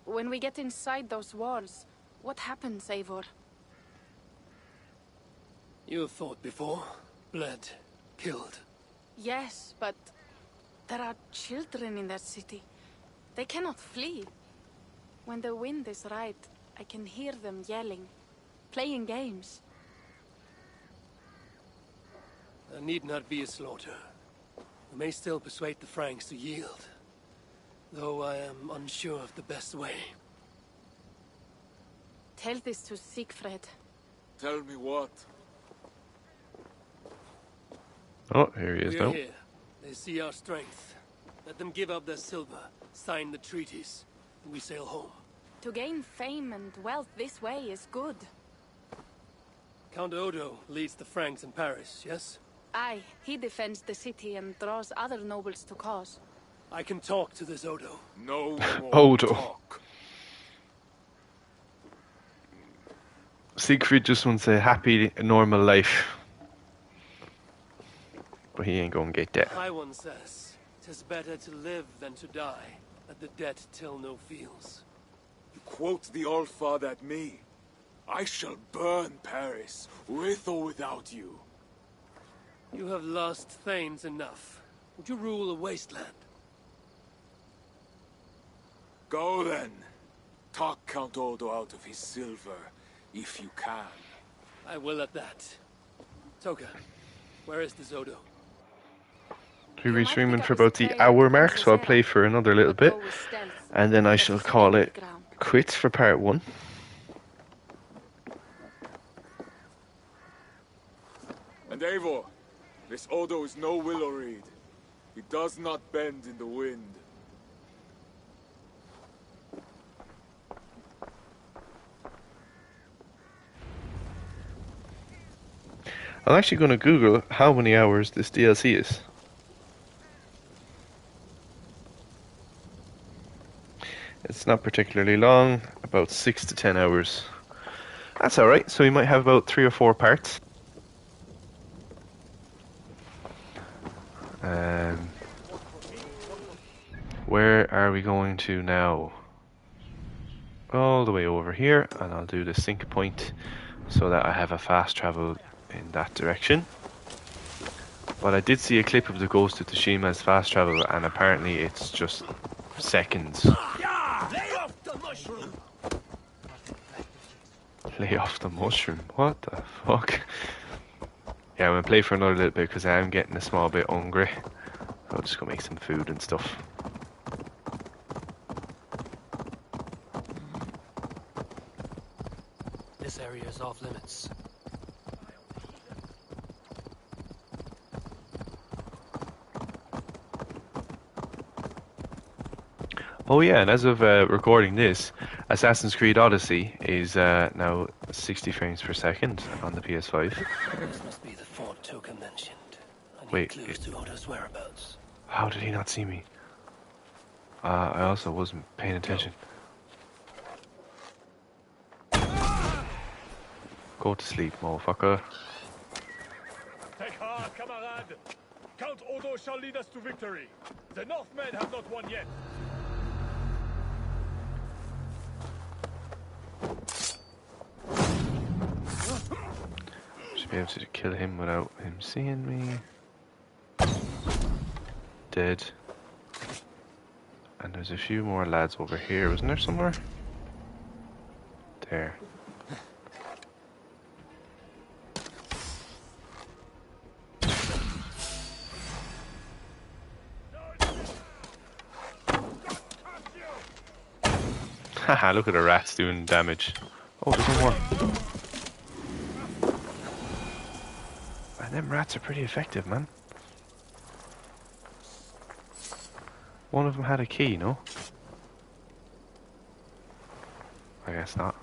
When we get inside those walls, what happens, Eivor? You have fought before, bled, killed. Yes, but there are children in that city. They cannot flee. When the wind is right, I can hear them yelling, playing games. There need not be a slaughter. We may still persuade the Franks to yield, though I am unsure of the best way. Tell this to Siegfried. Tell me what? Oh, here he is We are now. here. They see our strength. Let them give up their silver, sign the treaties, and we sail home. To gain fame and wealth this way is good. Count Odo leads the Franks in Paris, yes? Aye, he defends the city and draws other nobles to cause. I can talk to this Odo. No more Odo. talk. Siegfried just wants a happy, normal life. But he ain't gonna get that. High One says, 'tis better to live than to die. Let the dead till no feels. You quote the All-Father at me. I shall burn Paris, with or without you. You have lost Thanes enough. Would you rule a wasteland? Go then. Talk Count Odo out of his silver, if you can. I will at that. Toka, where is this Odo? We'll be streaming for about the hour mark, so I'll play for another little bit. And then I shall call it quits for part 1. And Eivor, this Odo is no willow reed. He does not bend in the wind. I'm actually going to Google how many hours this DLC is. It's not particularly long, about 6 to 10 hours. That's alright, so we might have about 3 or 4 parts. Where are we going to now? All the way over here, and I'll do the sync point so that I have a fast travel in that direction. But I did see a clip of the Ghost of Tsushima's fast travel, and apparently it's just seconds. Lay off the mushroom! Lay off the mushroom. What the fuck? Yeah, I'm gonna play for another little bit because I am getting a small bit hungry. I'll just go make some food and stuff. Oh yeah, and as of recording this, Assassin's Creed Odyssey is now 60 frames per second on the PS5. This must be the fort token mentioned. I need Wait, clues to Otto's whereabouts. how did he not see me? I also wasn't paying attention. Go to sleep, motherfucker. Take heart, camarade! Count Odo shall lead us to victory. The Northmen have not won yet. Should be able to kill him without him seeing me. Dead. And there's a few more lads over here, wasn't there somewhere? There. Haha, look at the rats doing damage. Oh, there's one more. And them rats are pretty effective, man. One of them had a key, no? I guess not.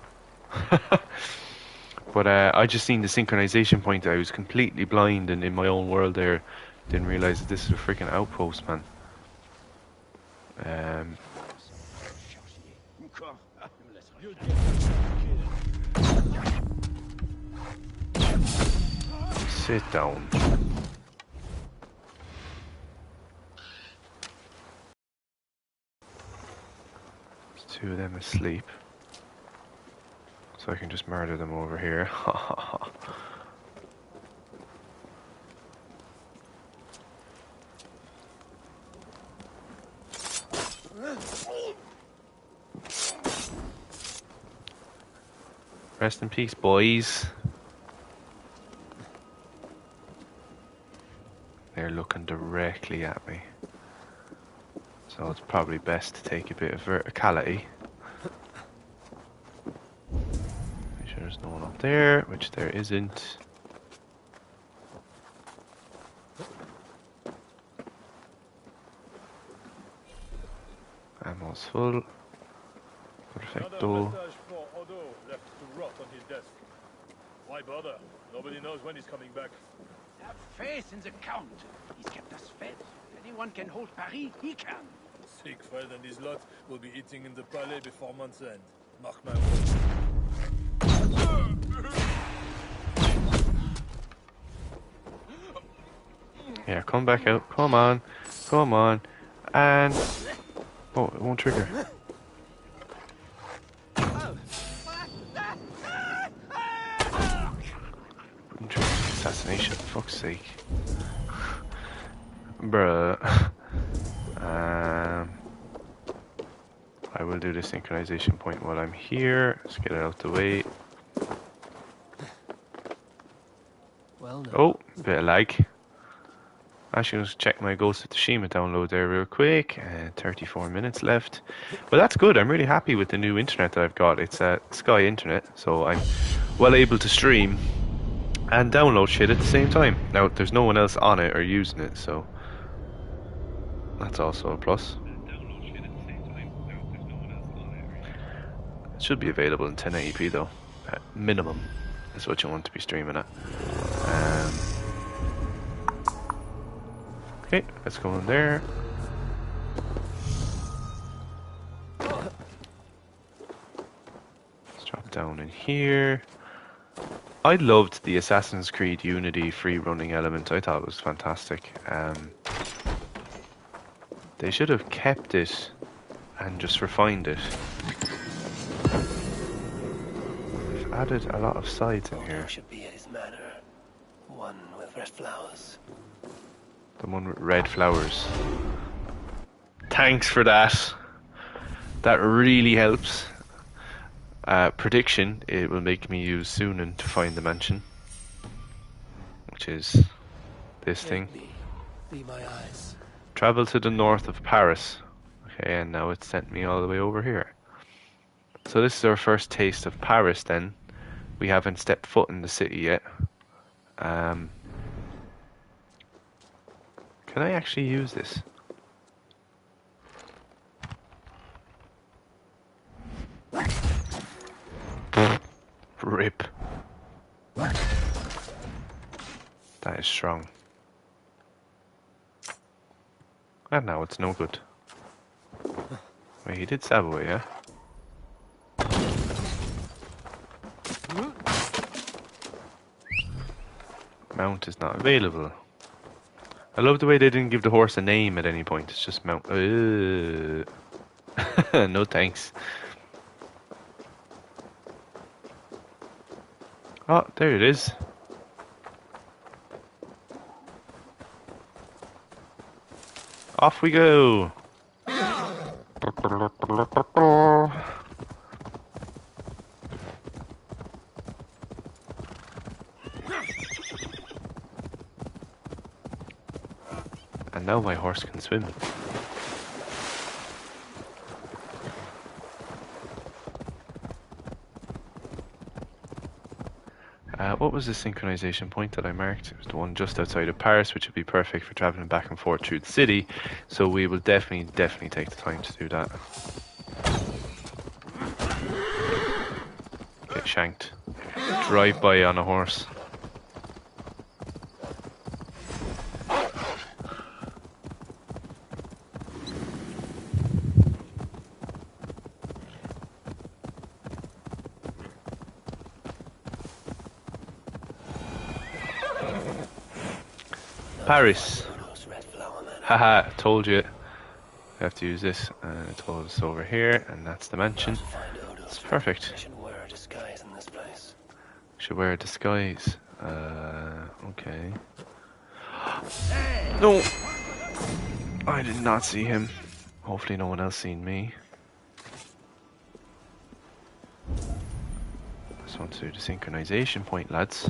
But I just seen the synchronization point. I was completely blind and in my own world there. Didn't realize that this is a freaking outpost, man. Sit down. There's two of them asleep. So I can just murder them over here. Rest in peace, boys. They're looking directly at me. So it's probably best to take a bit of verticality. Make sure there's no one up there, which there isn't. Ammo's full. Perfecto. Left to rot on his desk. Why bother? Nobody knows when he's coming back. Have faith in the Count. He's kept us fed. If anyone can hold Paris, he can. Siegfried and his lot will be eating in the Palais before month's end. Mark my words. Yeah, come back out. Come on. Come on. And... oh, it won't trigger. Assassination, for fuck's sake. Bruh. I will do the synchronization point while I'm here. Let's get it out the way. Well, no. Oh, bit of lag. Actually, let's check my Ghost of Tsushima download there real quick. 34 minutes left. But that's good. I'm really happy with the new internet that I've got. It's Sky Internet, so I'm well able to stream and download shit at the same time. Now, there's no one else on it or using it, so that's also a plus. It should be available in 1080p though, at minimum. That's what you want to be streaming at. Okay, let's go in there. Let's drop down in here. I loved the Assassin's Creed Unity free running element. I thought it was fantastic. They should have kept it and just refined it. They've added a lot of sides in here. Should be at his manor. One with red flowers. The one with red flowers. Thanks for that. That really helps. Prediction, it will make me use Sunan to find the mansion. Which is this thing. Be my eyes. Travel to the north of Paris. Okay, and now it's sent me all the way over here. So this is our first taste of Paris then. We haven't stepped foot in the city yet. Can I actually use this? Rip. That is strong. And now it's no good. Wait, he did stab away, yeah? Mount is not available. I love the way they didn't give the horse a name at any point. It's just Mount. No thanks. Oh, there it is. Off we go. And now my horse can swim. What was the synchronization point that I marked? It was the one just outside of Paris, which would be perfect for traveling back and forth through the city. So we will definitely take the time to do that. Get shanked. Drive by on a horse. Paris. Haha, told you. I have to use this. It told us over here, and that's the mansion. It's perfect. Should wear a disguise in this place. Should wear a disguise. Okay. No! I did not see him. Hopefully no one else seen me. Just want to do the synchronization point, lads.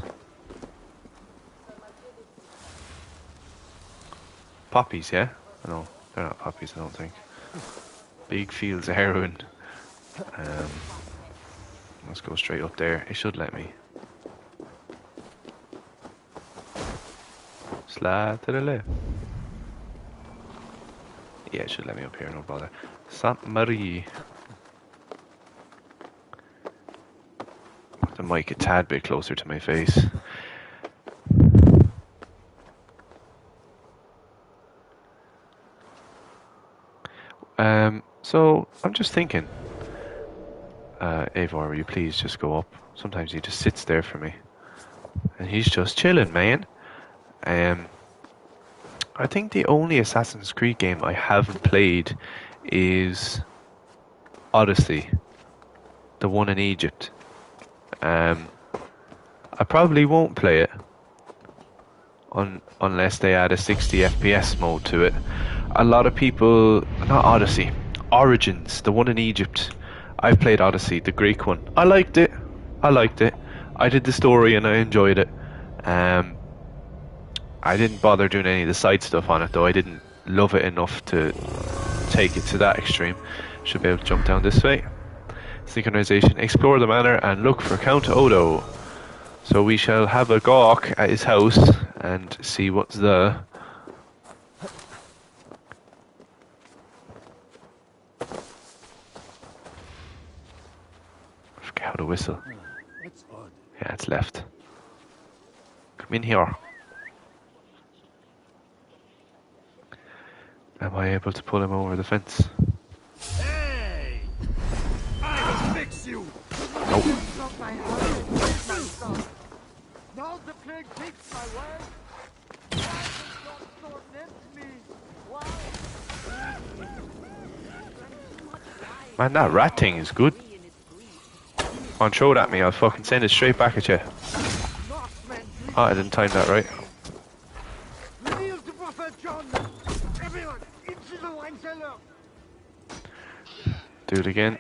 Poppies, yeah? No, they're not poppies, I don't think. Big fields of heroin. Let's go straight up there. It should let me. Slide to the left. Yeah, it should let me up here, no bother. Sainte Marie. Put the mic a tad bit closer to my face. So I'm just thinking, Eivor, will you please just go up? Sometimes he just sits there for me, and he's just chilling, man. I think the only Assassin's Creed game I haven't played is Odyssey, the one in Egypt. I probably won't play it unless they add a 60 FPS mode to it. A lot of people, not Odyssey, Origins, the one in Egypt. I've played Odyssey, the Greek one. I liked it. I did the story and I enjoyed it. I didn't bother doing any of the side stuff on it though. I didn't love it enough to take it to that extreme. Should be able to jump down this way. Synchronization. Explore the manor and look for Count Odo. So we shall have a gawk at his house and see what's there. I forget how to whistle. Yeah, it's left. Come in here. Am I able to pull him over the fence? Hey! I'll fix you! Nope. Now the plague takes my way. Man, that rat thing is good. Come on, throw it at me. I'll fucking send it straight back at you. Oh, I didn't time that right. Reveal to Prophet John! Everyone, into the wine cellar! Do it again.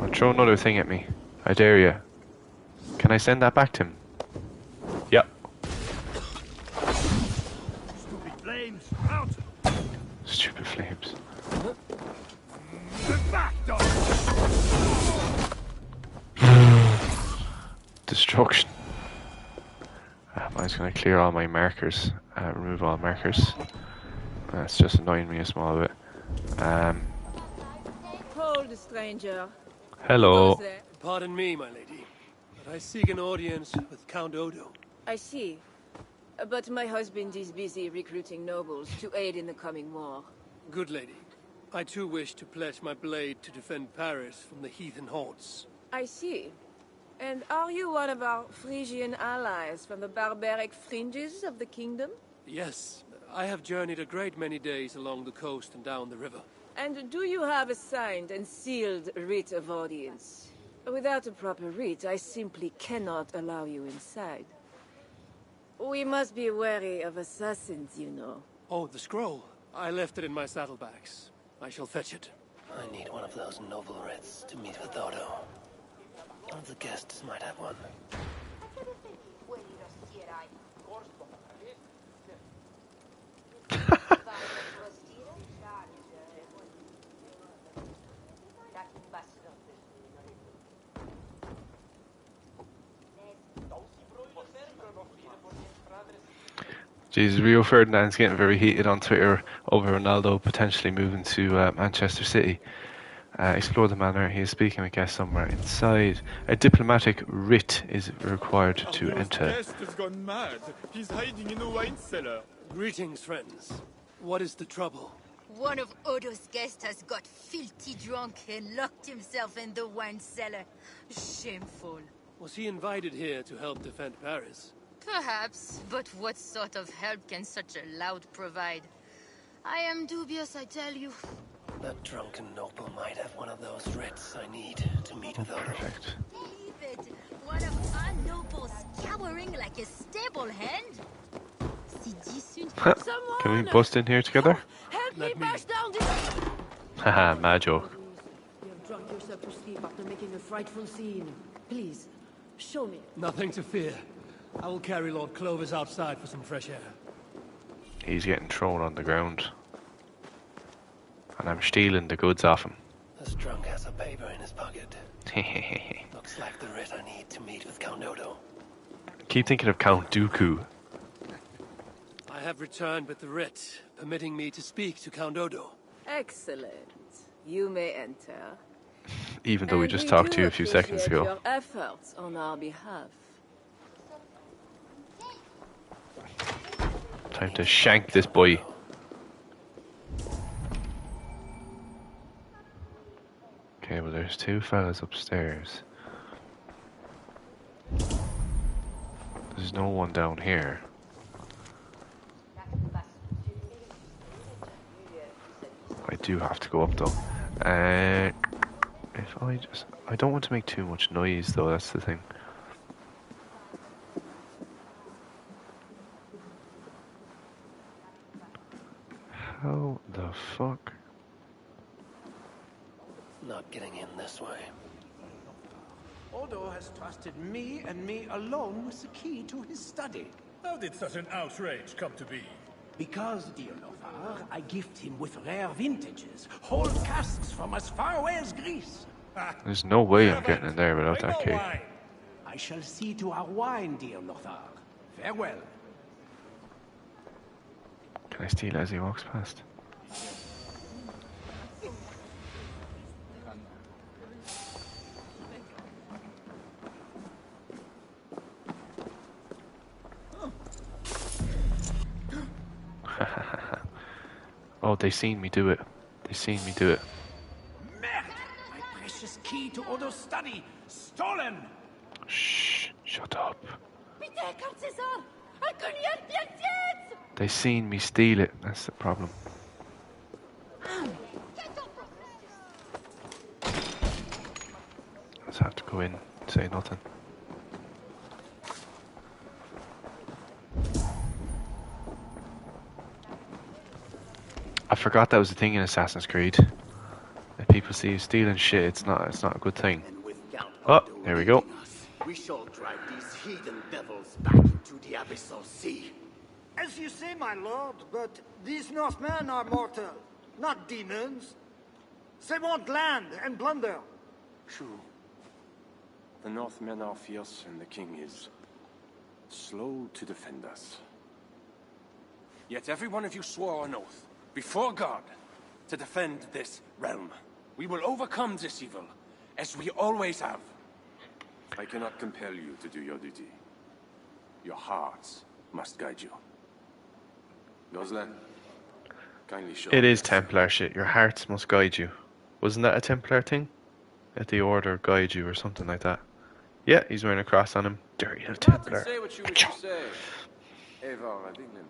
I'll throw another thing at me. I dare you. Can I send that back to him? Yep. Stupid flames, out! Stupid flames. Back, dog! Destruction. I'm just going to clear all my markers. Remove all markers. That's just annoying me a small bit. stranger. Hello. Pardon me, my lady, but I seek an audience with Count Odo. I see. But my husband is busy recruiting nobles to aid in the coming war. Good lady, I too wish to pledge my blade to defend Paris from the heathen hordes. I see. And are you one of our Frisian allies from the barbaric fringes of the kingdom? Yes, I have journeyed a great many days along the coast and down the river. And do you have a signed and sealed writ of audience? Without a proper writ, I simply cannot allow you inside. We must be wary of assassins, you know. Oh, the scroll. I left it in my saddlebags. I shall fetch it. I need one of those noble writs to meet with Odo. One of the guests might have one. Jesus, Rio Ferdinand's getting very heated on Twitter over Ronaldo potentially moving to Manchester City. Explore the manner. He is speaking with guests somewhere inside. A diplomatic writ is required to enter. Guest has gone mad. He's hiding in a wine cellar. Greetings, friends. What is the trouble? One of Odo's guests has got filthy drunk and locked himself in the wine cellar. Shameful. Was he invited here to help defend Paris? Perhaps, but what sort of help can such a loud provide? I am dubious, I tell you. That drunken noble might have one of those writs I need to meet with Odo. Perfect. Believe it, one of our nobles cowering like a stable hand? Can we bust in here together? Help me bash down this... Haha, mad joke. You have drunk yourself to sleep after making a frightful scene. Please, show me. Nothing to fear. I will carry Lord Clovis outside for some fresh air. He's getting thrown on the ground. And I'm stealing the goods off him. This drunk has a paper in his pocket. Looks like the writ I need to meet with Count Odo. Keep thinking of Count Dooku. I have returned with the writ, permitting me to speak to Count Odo. Excellent. You may enter. Even though we And just talked to you a do few seconds appreciate ago. your efforts on our behalf. Time to shank this boy. Okay, well there's two fellas upstairs. There's no one down here. I do have to go up though. If I don't want to make too much noise though, that's the thing. How the fuck? Not getting in this way. Odo has trusted me and me alone with the key to his study. How did such an outrage come to be? Because, dear Lothar, I gift him with rare vintages, whole casks from as far away as Greece. There's no way I'm getting in there without that key. I shall see to our wine, dear Lothar. Farewell. Can I steal as he walks past? Oh, they seen me do it. They seen me do it. Merde! My precious key to Odo's study! Stolen! Shh, shut up. Peter, Count César! I couldn't bien tiens! They seen me steal it. That's the problem. Just have to go in, say nothing. I forgot that was a thing in Assassin's Creed. If people see you stealing shit, it's not a good thing. Oh, there we go. We shall drive these heathen devils back into the abyssal sea. As you say, my lord, but these Northmen are mortal, not demons. They want land and plunder. True. The Northmen are fierce and the king is slow to defend us. Yet every one of you swore an oath, before God, to defend this realm. We will overcome this evil, as we always have. I cannot compel you to do your duty. Your hearts must guide you. Goslan, kindly show It me is this. Templar shit. Your hearts must guide you. Wasn't that a Templar thing? Let the order guide you or something like that. Yeah, he's wearing a cross on him. Dirty little Templar. Say what you wish to say. Eivor of England.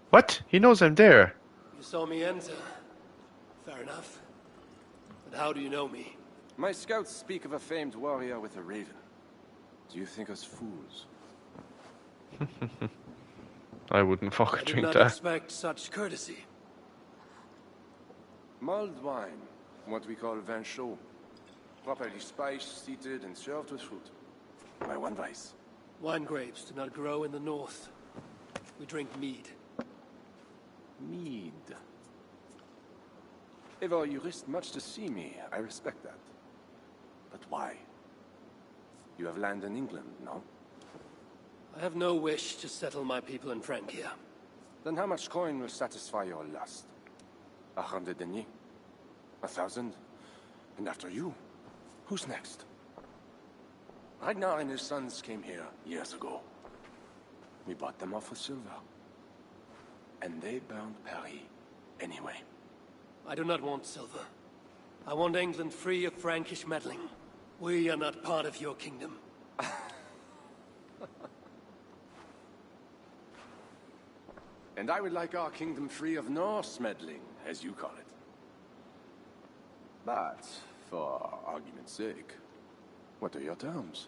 What? He knows I'm there. You saw me enter. Fair enough. But how do you know me? My scouts speak of a famed warrior with a raven. Do you think us fools? I wouldn't I fucking did drink not that. expect such courtesy. Mulled wine, what we call vin chaud. Properly spiced, seated, and served with fruit. My one vice. Wine grapes do not grow in the north. We drink mead. Mead. Eivor, you risked much to see me. I respect that. But why? You have land in England, no? I have no wish to settle my people in Francia. Then how much coin will satisfy your lust? 100 deniers? 1,000? And after you, who's next? Ragnar and his sons came here years ago. We bought them off with silver. And they burned Paris anyway. I do not want silver. I want England free of Frankish meddling. We are not part of your kingdom. And I would like our kingdom free of Norse meddling, as you call it. But, for argument's sake, what are your terms?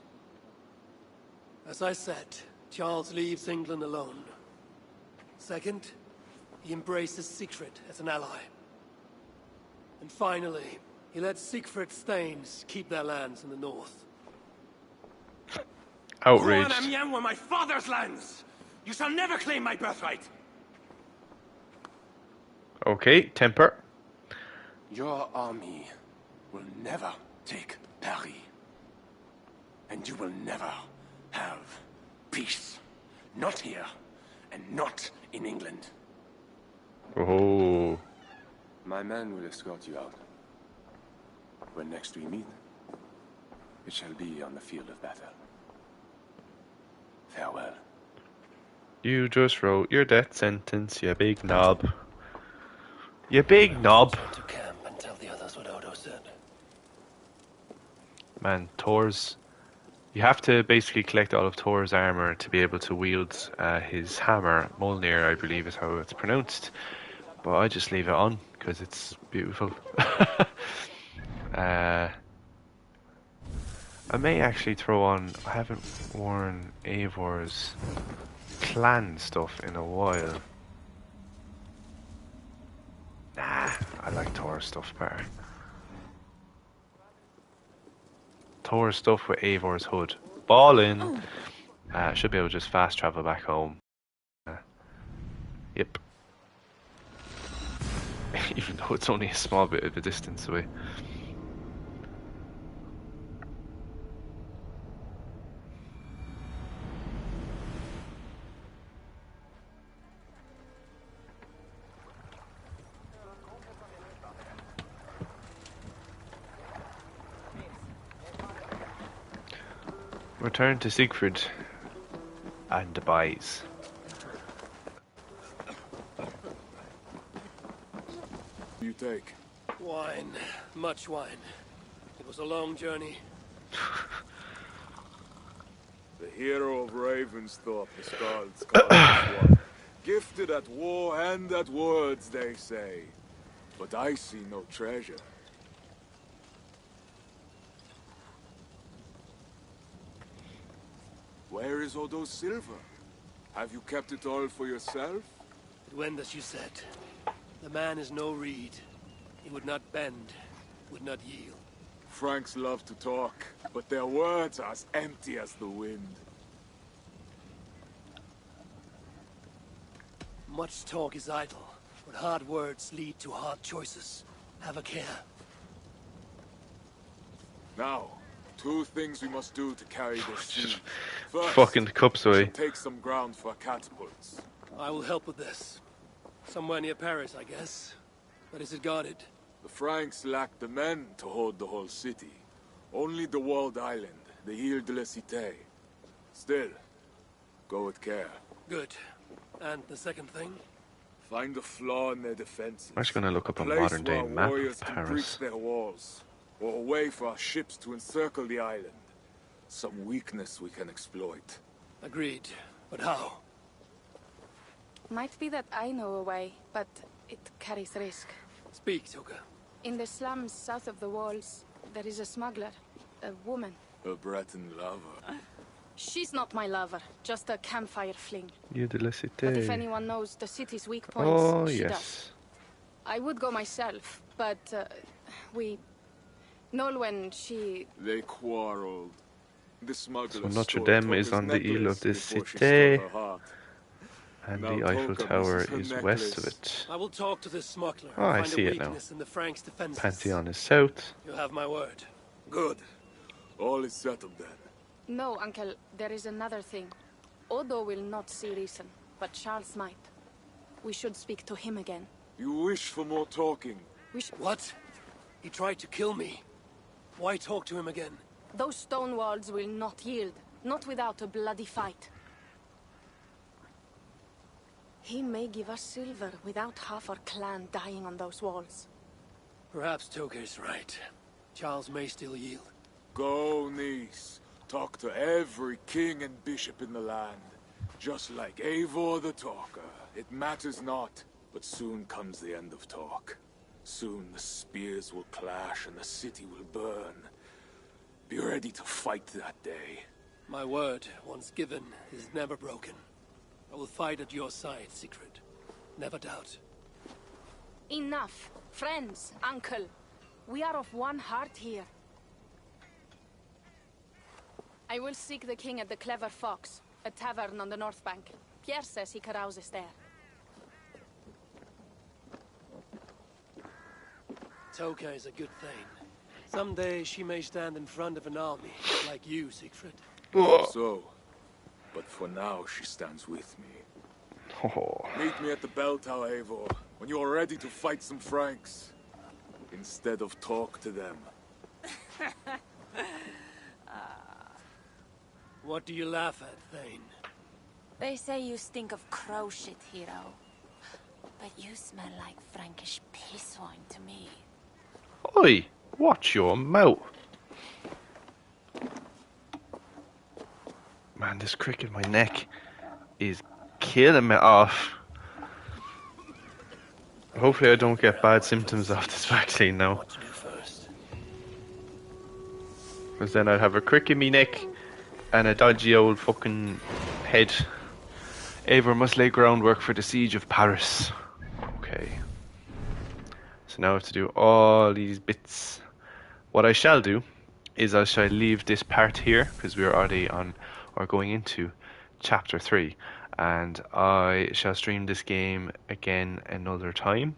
As I said, Charles leaves England alone. Second, he embraces Siegfried as an ally. And finally, he lets Siegfried's Thanes keep their lands in the north. Outraged. Rouen and Amiens were my father's lands! You shall never claim my birthright! Okay, temper. Your army will never take Paris. And you will never have peace. Not here, and not in England. Oh. My men will escort you out. When next we meet, it shall be on the field of battle. Farewell. You just wrote your death sentence, you big knob. You big knob. To camp and tell the others what Odo said. Man, Thor's... You have to basically collect all of Thor's armor to be able to wield his hammer. Mjolnir, I believe, is how it's pronounced. But I just leave it on, because it's beautiful. I may actually throw on... I haven't worn Eivor's clan stuff in a while. Nah, I like Thor's stuff better. Thor's stuff with Eivor's hood. Ballin'! Should be able to just fast travel back home. Yep. Even though it's only a small bit of a distance away. Return to Siegfried and the boys. You take. Wine. Much wine. It was a long journey. The hero of Ravensthorpe is called Scarlet One. Gifted at war and at words, they say. But I see no treasure. Where is Odo's silver? Have you kept it all for yourself? It went as you said. The man is no reed. He would not bend, would not yield. Franks love to talk, but their words are as empty as the wind. Much talk is idle, but hard words lead to hard choices. Have a care. Now, two things we must do to carry this siege. First, Fucking the cups we away. should take some ground for catapults. I will help with this. Somewhere near Paris, I guess. But is it guarded? The Franks lacked the men to hold the whole city. Only the walled island, the Ile de la Cité. Still, go with care. Good. And the second thing? Find a flaw in their defenses. I'm just going to look up a Place modern day where map warriors of can breach Paris. their walls, or a way for our ships to encircle the island. Some weakness we can exploit. Agreed. But how? Might be that I know a way, but it carries risk. Speak, Toka. In the slums south of the walls, there is a smuggler. A woman. A Breton lover. She's not my lover, just a campfire fling. Ile de la But if Cité. anyone knows the city's weak points, Oh, she yes. does. I would go myself, but Nolwenn, she... They quarreled. The smuggler So Notre stole Dame is Toka's on the Ile necklace of the before she Cité. stole her heart. And Now the Eiffel Toka Tower misses her is necklace. west of it. I will talk to this smuggler Oh, I and find see a it now. weakness in the Franks' defenses. Pantheon is south. You have my word. Good. All is settled then. No, Uncle, there is another thing. Odo will not see reason, but Charles might. We should speak to him again. You wish for more talking. What? He tried to kill me. Why talk to him again? Those stone walls will not yield, not without a bloody fight. He may give us silver without half our clan dying on those walls. Perhaps Toka is right. Charles may still yield. Go, niece. Talk to every king and bishop in the land. Just like Eivor the Talker. It matters not, but soon comes the end of talk. Soon the spears will clash and the city will burn. Be ready to fight that day. My word, once given, is never broken. I will fight at your side, Sigrid. Never doubt. Enough. Friends, uncle. We are of one heart here. I will seek the king at the Clever Fox, a tavern on the north bank. Pierre says he carouses there. Toka is a good thing. Someday she may stand in front of an army, like you, Siegfried. So, but for now she stands with me. Oh. Meet me at the bell tower, Eivor, when you are ready to fight some Franks. Instead of talk to them. What do you laugh at, Thane? They say you stink of crow shit, hero. But you smell like Frankish piss wine to me. Oi, watch your mouth. Man, this crick in my neck is killing me off. Hopefully I don't get bad symptoms off this vaccine now. What to do first? Because then I'd have a crick in me neck and a dodgy old fucking head. Eivor must lay groundwork for the siege of Paris. Okay. So now I have to do all these bits. What I shall do is I shall leave this part here because we are already on or going into chapter 3, and I shall stream this game again another time,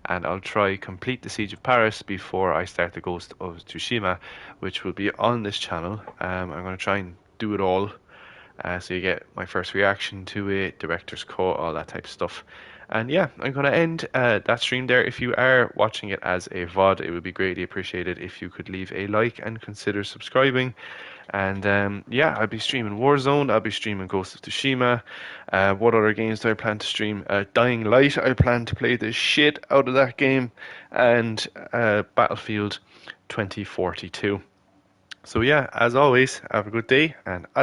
and I'll try complete the Siege of Paris before I start the Ghost of Tsushima, which will be on this channel. I'm going to try and do it all, so you get my first reaction to it, director's cut, all that type of stuff. And yeah, I'm going to end that stream there. If you are watching it as a VOD, it would be greatly appreciated if you could leave a like and consider subscribing. And yeah, I'll be streaming Warzone, I'll be streaming Ghost of Tsushima. What other games do I plan to stream? Dying Light, I plan to play the shit out of that game. And Battlefield 2042. So yeah, as always, have a good day and